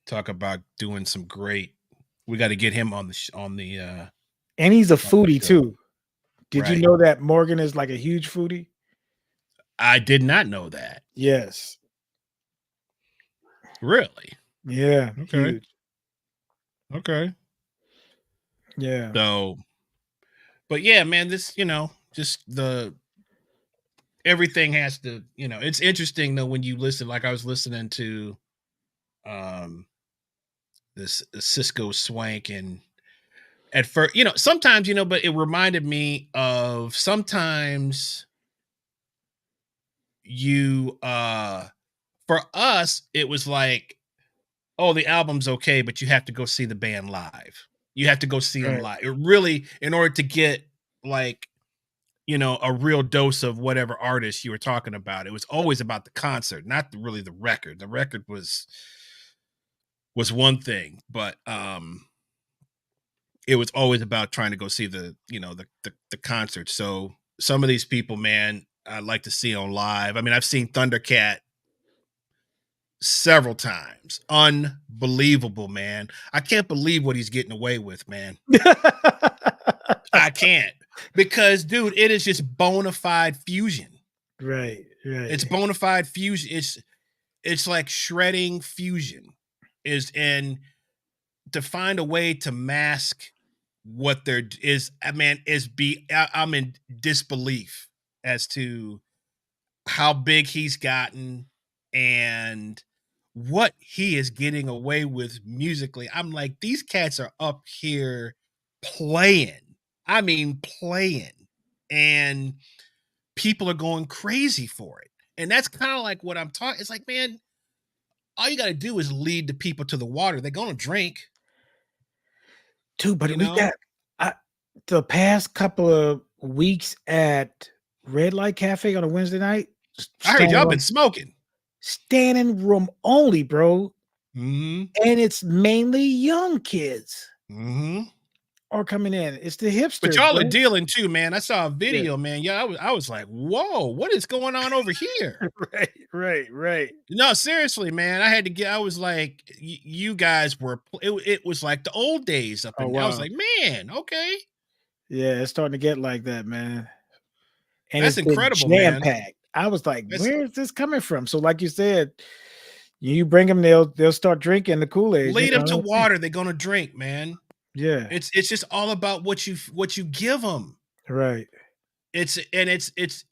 Talk about doing some great. We got to get him on the. And he's a foodie too. Did you know that Morgan is like a huge foodie? I did not know that. Yes. Really? Yeah. Okay. Huge. Okay. Yeah. So, but yeah, man, this, just everything has to, it's interesting though when you listen, like I was listening to this Cisco Swank, and at first, sometimes, but it reminded me of sometimes for us, it was like, oh, the album's okay, but you have to go see the band live. You have to go see them live. It really, in order to get like, a real dose of whatever artist you were talking about, it was always about the concert, not really the record. The record was one thing, but it was always about trying to go see the concert. So some of these people, man, I'd like to see on live. I mean, I've seen Thundercat several times. Unbelievable, man. I can't believe what he's getting away with, man. I can't, because dude, it is just bona fide fusion. Right. It's bona fide fusion. It's like shredding fusion and to find a way to mask what there is, man, I'm in disbelief as to how big he's gotten and what he is getting away with musically. I'm like, these cats are up here playing. I mean, playing. And people are going crazy for it. And that's kind of like what I'm talking. It's like, man, all you got to do is lead the people to the water. They're going to drink. Dude, but we got the past couple of weeks at Red Light Cafe on a Wednesday night. I heard y'all been smoking. Standing room only, bro. Mm-hmm. And it's mainly young kids. Mm-hmm. are coming in. It's the But hipsters, y'all are bro. dealing too, man. I saw a Yeah. video, man. Yeah, I was like, whoa, what is going on over here? Right, right, right. No, seriously, man. I had to get. I was like, you guys were. It was like the old days up Oh, in. I was wow. like, man, okay, Yeah, it's starting to get like that, man. And that's it's been incredible, man. jam-packed. I was like, That's "Where is this coming from?" So like you said, you bring them, they'll start drinking the Kool-Aid, lead them to that's it. water. They're gonna drink, man. Yeah, It's just all about what you give them. right. It's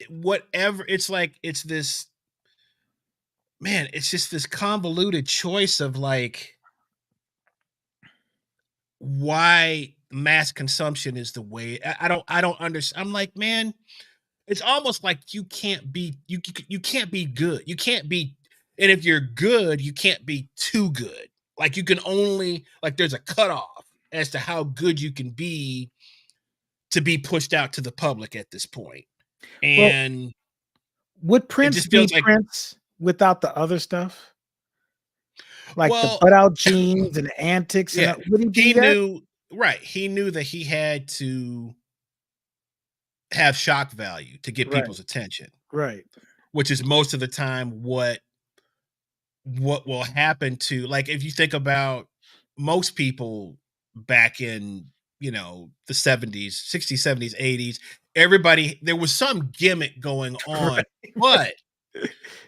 whatever. It's like it's this man. It's just this convoluted choice of like why mass consumption is the way. I don't understand. I'm like, man, it's almost like you can't be good. You can't be, and if you're good, you can't be too good. Like you can only like there's a cutoff as to how good you can be to be pushed out to the public at this point. Well, And would it Prince just feels be like, Prince without the other stuff? Like the well, butt out jeans and the antics and yeah, would he he be that? knew right. He knew that he had to have shock value to get Right, people's attention, right. which is most of the time what will happen to like if you think about most people back in the 70s 60s 70s 80s everybody there was some gimmick going on Right,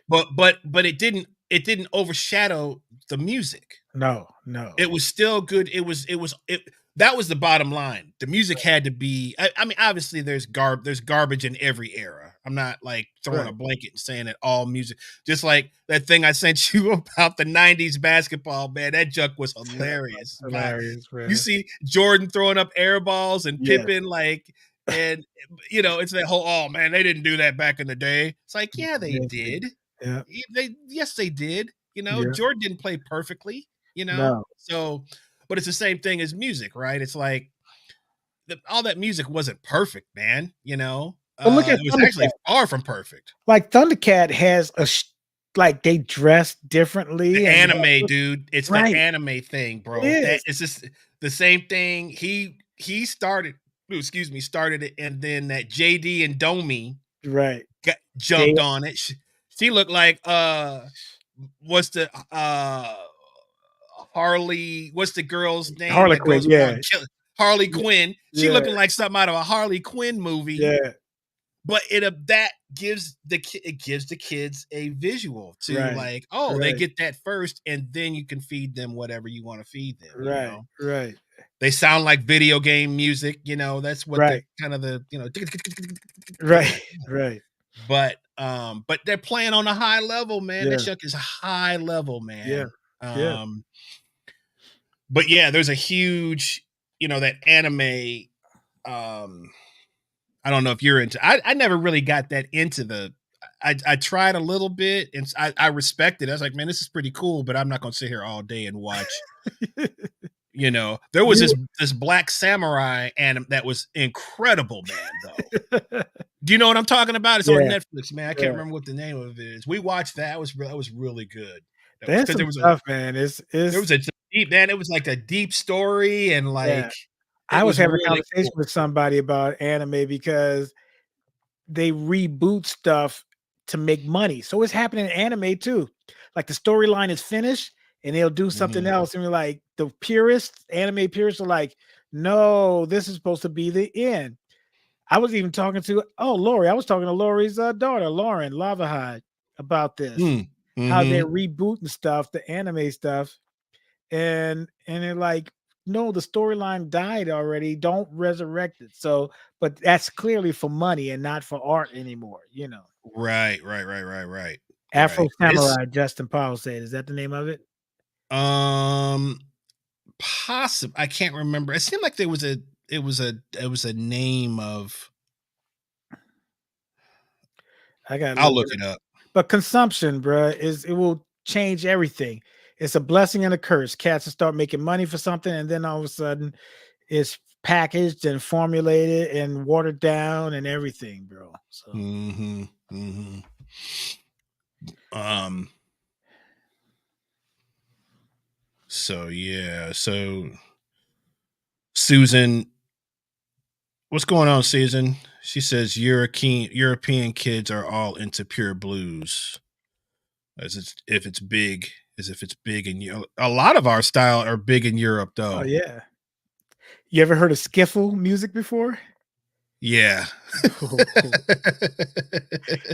but it didn't overshadow the music. No, no. It was still good. It that was the bottom line. The music had to be I mean, obviously there's garbage in every era. I'm not like throwing a Right. blanket and saying that all music just like that thing I sent you about the 90s basketball, man. That junk was hilarious. That's God, hilarious, you man. see Jordan throwing up air balls and Yeah, Pippen like and it's that whole oh man, they didn't do that back in the day. It's like, yeah, they yes, did. yeah, They yes, they did. yeah. Jordan didn't play perfectly, No. so, but it's the same thing as music, right? It's like all that music wasn't perfect, man. But look at It was actually Thundercat. far from perfect. Like, Thundercat has like, they dress The differently and anime, dude, it's the right. anime thing, It bro. That is. it's just the same thing. He started, excuse me, started it, and then that JD and Domi Right. They jumped on it. She looked like what's the Harley, what's the girl's name that Harlequin, goes yeah. around Harley Yeah, Quinn. She yeah, looking like something out of a Harley Quinn movie, yeah. but that gives the kids a visual to Right, like, oh, they right, get that first, and then you can feed them whatever you want to feed them. right, right, They sound like video game music, that's what the right, kind of the right, like, right. but they're playing on a high level, man. That Yeah, shuck is a high level, yeah, man. yeah. But yeah, there's a huge, that anime. Um, I don't know if you're into. I never really got that into the. I tried a little bit and I respect it. I was like, man, this is pretty cool, but I'm not gonna sit here all day and watch. There was You this black samurai anime that was incredible, man. Though, do you know what I'm talking about? It's on Yeah, Netflix, man. I can't yeah. remember what the name of it is. We watched that. That was really good. That was There's because some there was a stuff, man. there It's was a deep man. It was like a deep story and yeah. like it I was was having a really conversation cool. with somebody about anime because they reboot stuff to make money. So it's happening in anime too. Like the storyline is finished and they'll do something Mhm. else. And we're like, the purists, anime purists are like, no, this is supposed to be the end. I was even talking to Lori. I was talking to Lori's daughter, Lauren Lavahide, about this. Mm. How they're Mhm. rebooting stuff, the anime stuff, and they're like, no, the storyline died already. Don't resurrect it. So, but that's clearly for money and not for art anymore. Right, right, right, right, right, Afro right. It's Samurai, Justin Powell said. Is that the name of it? um possible. I can't remember. It seemed like it was a name of. I gotta I'll look look it up. it up. But consumption, bruh, it will change everything. It's a blessing and a curse. Cats will start making money for something, and then all of a sudden it's packaged and formulated and watered down and everything, bro. So Mhm. Mhm. Um so yeah, so Susan What's going on, Season? She says European kids are all into pure blues. As if it's big in Europe. A lot of our style are big in Europe, Oh though. yeah. You ever heard of skiffle music before? Yeah.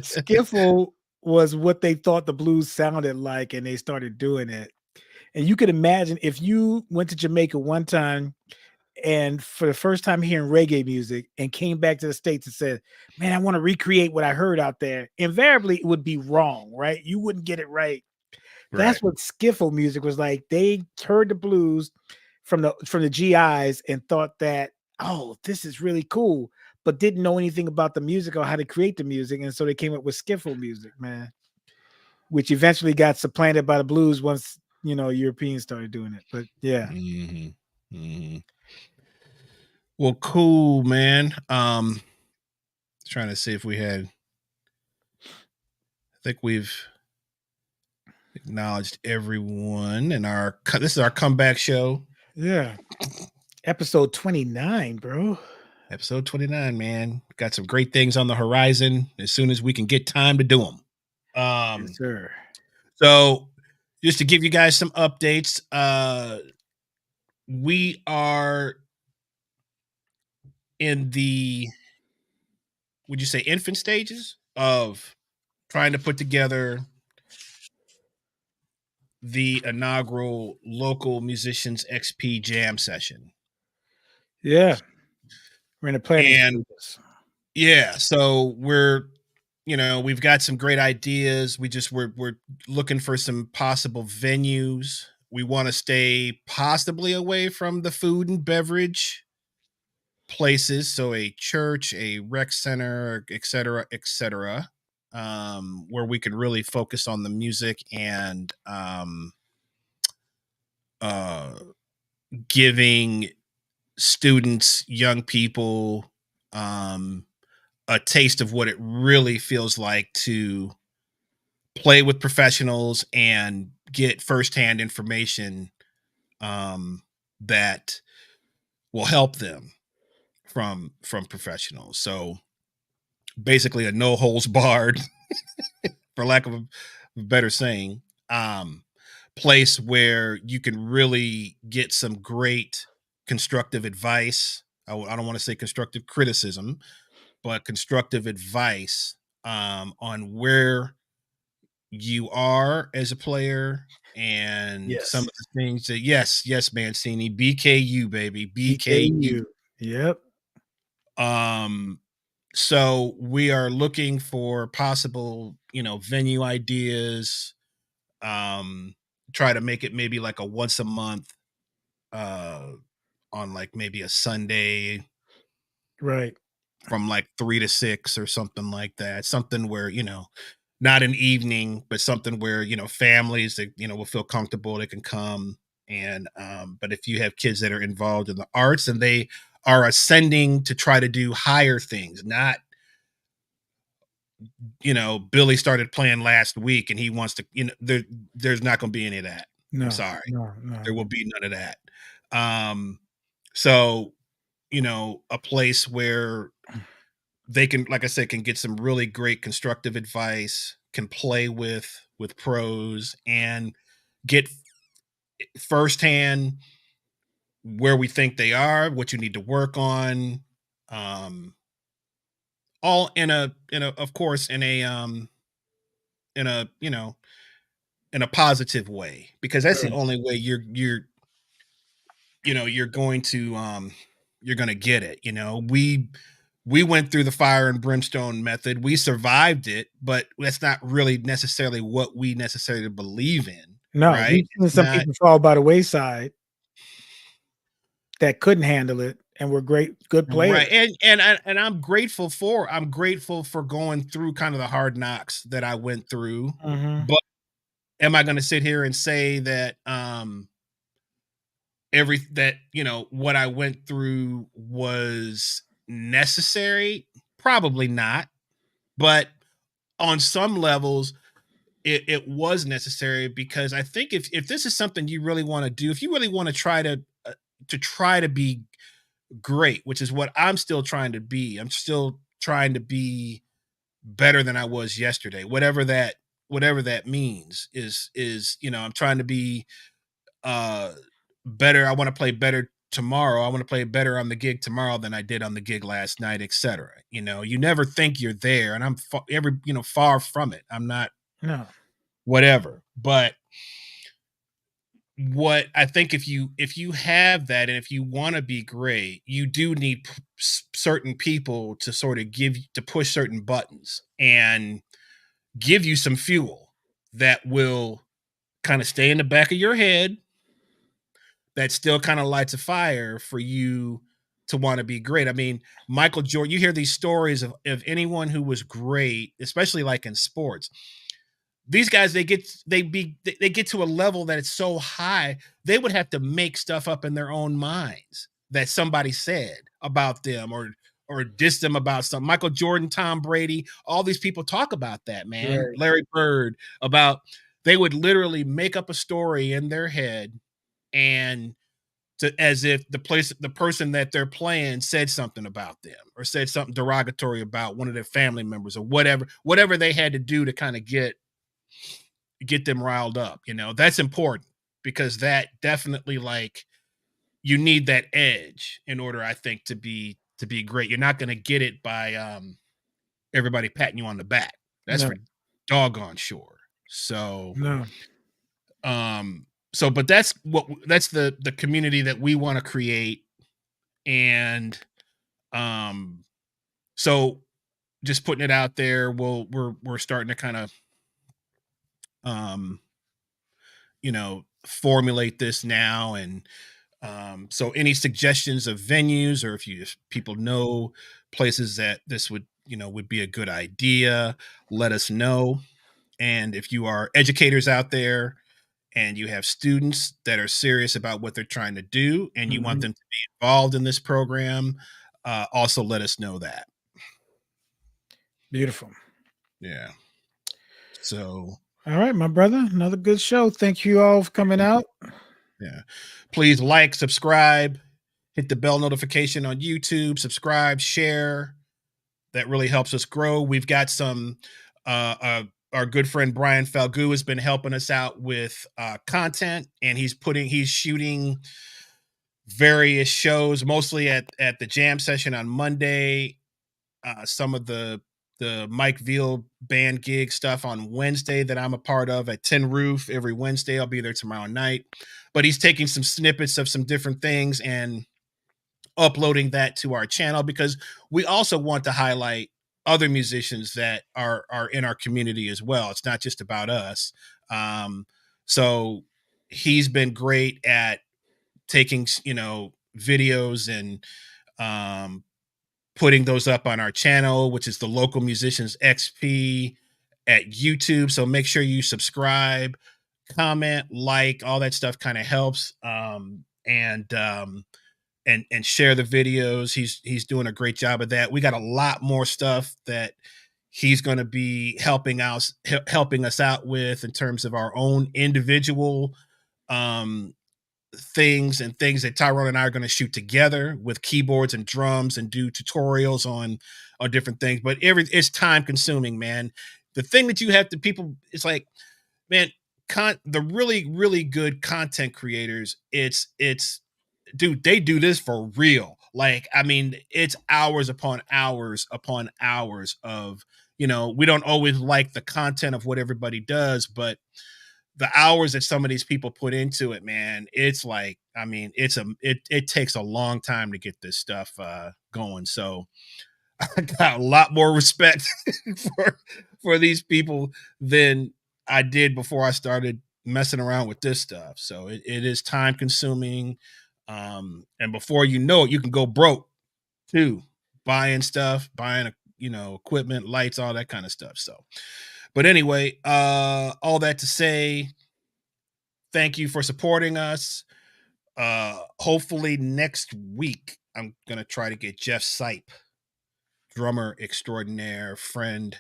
Skiffle was what they thought the blues sounded like, and they started doing it. And you could imagine if you went to Jamaica one time and for the first time hearing reggae music and came back to the States and said, "Man, I want to recreate what I heard out there." Invariably, it would be wrong, right? You wouldn't get it right. Right. That's what skiffle music was like. They heard the blues from the GIs and thought that, "Oh, this is really cool," but didn't know anything about the music or how to create the music, and so they came up with skiffle music, man, which eventually got supplanted by the blues once, Europeans started doing it. But yeah. Hmm. Hmm. Well, cool, man. Trying to see if we had. I think we've acknowledged everyone, and this is our comeback show. Yeah. Episode 29, bro. Episode 29, man. Got some great things on the horizon as soon as we can get time to do them. Yes, sir. So just to give you guys some updates, we are in the, would you say, infant stages of trying to put together the inaugural local musicians XP jam session. Yeah. We're in the planning And stages. yeah, so we've got some great ideas. We're looking for some possible venues. We want to stay possibly away from the food and beverage places, so a church, a rec center, et cetera, where we can really focus on the music and uh, giving students, young people, a taste of what it really feels like to play with professionals and get firsthand information that will help them from professionals. So basically, a no holes barred, for lack of a better saying, um, place where you can really get some great constructive advice. I don't want to say constructive criticism, but constructive advice on where you are as a player and some of Yes. the things that yes, Mancini, BKU baby, BKU. BKU. Yep. Um so we are looking for possible, venue ideas, um try to make it maybe like a once a month uh on like maybe a Sunday Right. from like 3 to 6 or something like that. Something where, not an evening, but something where, families that, will feel comfortable, they can come. And, but if you have kids that are involved in the arts and they are ascending to try to do higher things, not, Billy started playing last week and he wants to, there's not going to be any of that. I'm No, sorry. no, no. There will be none of that. So, a place where they can, like I said, can get some really great constructive advice, can play with pros and get firsthand where we think they are, what you need to work on, um, all in a of course in a in a positive way, because that's the Right. only way you're going to you're going to get it. We went through the fire and brimstone method. We survived it, but that's not really necessarily what we necessarily believe in, No, right? we've seen It's some not people fall by the wayside that couldn't handle it and were good right. players. And I'm grateful for going through kind of the hard knocks that I went through. Mhm. But am I going to sit here and say that what I went through was necessary? Probably not. But on some levels, it was necessary, because I think if this is something you really want to do, if you really want to try to be great, which is what I'm still trying to be. I'm still trying to be better than I was yesterday. Whatever that means is, I'm trying to be uh better. I want to play better tomorrow. I want to play better on the gig tomorrow than I did on the gig last night, etc. You never think you're there, and I'm far from it. I'm not No. whatever. But what I think, if you have that, and if you want to be great, you do need certain people to sort of to push certain buttons and give you some fuel that will kind of stay in the back of your head, that still kind of lights a fire for you to want to be great. I mean, Michael Jordan, you hear these stories of anyone who was great, especially like in sports. These guys, they get to a level that it's so high, they would have to make stuff up in their own minds that somebody said about them, or diss them about something. Michael Jordan, Tom Brady, all these people talk about that, man. Right. Larry Bird, about they would literally make up a story in their head, and as if the person that they're playing said something about them, or said something derogatory about one of their family members, or whatever they had to do to kind of get them riled up. That's important, because that definitely, like, you need that edge in order, I think, to be great. You're not going to get it by everybody patting you on the back. That's No. for doggone sure. So No. but that's the community that we want to create. And so just putting it out there, we're starting to kind of um formulate this now. And so any suggestions of venues, or if people know places that this would be a good idea, let us know. And if you are educators out there, and you have students that are serious about what they're trying to do, and you want Mhm. them to be involved in this program, also let us know that. Beautiful. Yeah. So, All right, my brother. Another good show. Thank you all for coming out. yeah. Please like, subscribe, hit the bell notification on YouTube, subscribe, share. That really helps us grow. We've got some our good friend Brian Falgu has been helping us out with content, and he's shooting various shows, mostly at the jam session on Monday, some of the Mike Veal band gig stuff on Wednesday that I'm a part of at Tin Roof every Wednesday. I'll be there tomorrow night. But he's taking some snippets of some different things and uploading that to our channel, because we also want to highlight other musicians that are in our community as well. It's not just about us. So he's been great at taking videos and um, putting those up on our channel, which is the Local Musicians XP at YouTube. So make sure you subscribe, comment, like, all that stuff kind of helps. And share the videos. He's doing a great job of that. We got a lot more stuff that he's going to be helping us out with, in terms of our own individual um things that Tyrone and I are going to shoot together with keyboards and drums, and do tutorials on different things. But it's time consuming, man. The thing that you have to people, it's like, man, the really, really good content creators, it's dude, they do this for real. Like, I mean, it's hours upon hours upon hours of, we don't always like the content of what everybody does, but the hours that some of these people put into it, man, it's like, I mean, it takes a long time to get this stuff going. So I got a lot more respect for these people than I did before I started messing around with this stuff. So it is time consuming. And before you know it, you can go broke too, buying stuff, buying equipment, lights, all that kind of stuff. So, but anyway, all that to say, thank you for supporting us. Hopefully next week I'm gonna try to get Jeff Sipe, drummer extraordinaire, friend,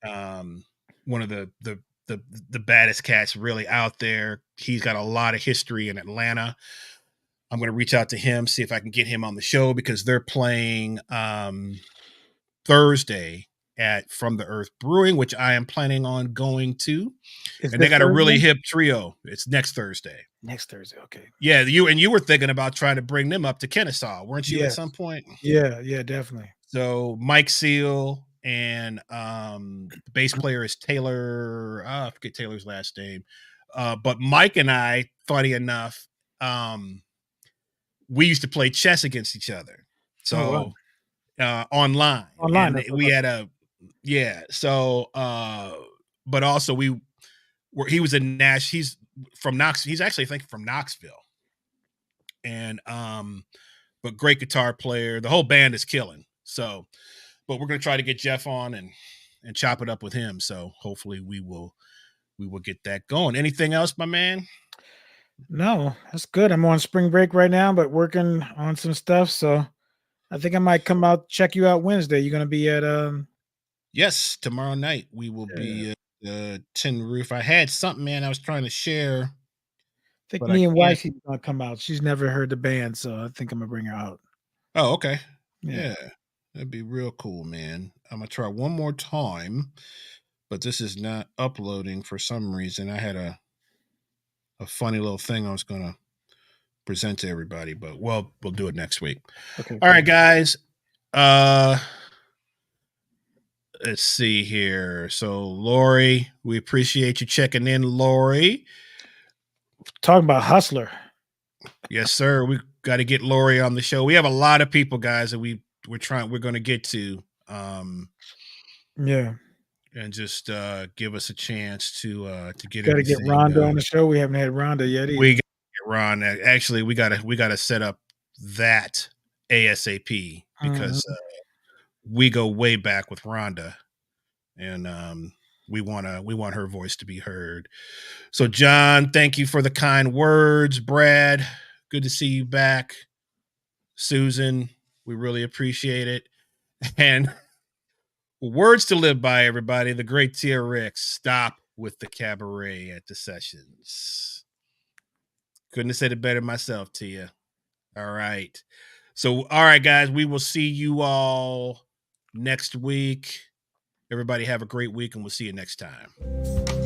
um, one of the baddest cats really out there. He's got a lot of history in Atlanta. I'm going to reach out to him, see if I can get him on the show because they're playing Thursday at From the Earth Brewing, which I am planning on going to. And they got a really hip trio. It's next Thursday. Next Thursday, okay. Yeah, you were thinking about trying to bring them up to Kennesaw, weren't you, at some point? Yeah, definitely. So Mike Seal and the bass player is Taylor. I forget Taylor's last name. But Mike and I, funny enough, we used to play chess against each other. So online. And we had so but also he was in Nash. He's from Knox. He's actually, I think, from Knoxville. And but great guitar player. The whole band is killing. So, but we're gonna try to get Jeff on and chop it up with him. So hopefully we will get that going. Anything else, my man? No, that's good. I'm on spring break right now, but working on some stuff. So I think I might come out, check you out Wednesday. You're gonna be at Yes, tomorrow night we will be at Tin Roof. I had something, man, I was trying to share. I think me and Wifey's gonna come out. She's never heard the band, so I think I'm gonna bring her out. Oh, okay. Yeah. That'd be real cool, man. I'm gonna try one more time, but this is not uploading for some reason. I had a funny little thing I was gonna present to everybody, but we'll do it next week. Okay. All right, guys. Let's see here. So Lori, we appreciate you checking in, Lori. Talking about Hustler. Yes, sir. We got to get Lori on the show. We have a lot of people, guys, that we're going to get to. Yeah. And just give us a chance to get Got to get Rhonda on the show. We haven't had Rhonda yet either. We got to get Ron. Actually, we got to set up that ASAP because we go way back with Rhonda, and we want her voice to be heard. So, John, thank you for the kind words. Brad, good to see you back. Susan, we really appreciate it. And words to live by, everybody. The great Tia Ricks. Stop with the cabaret at the sessions. Couldn't have said it better myself, Tia. All right. So, all right, guys, we will see you all next week. Everybody have a great week, and we'll see you next time.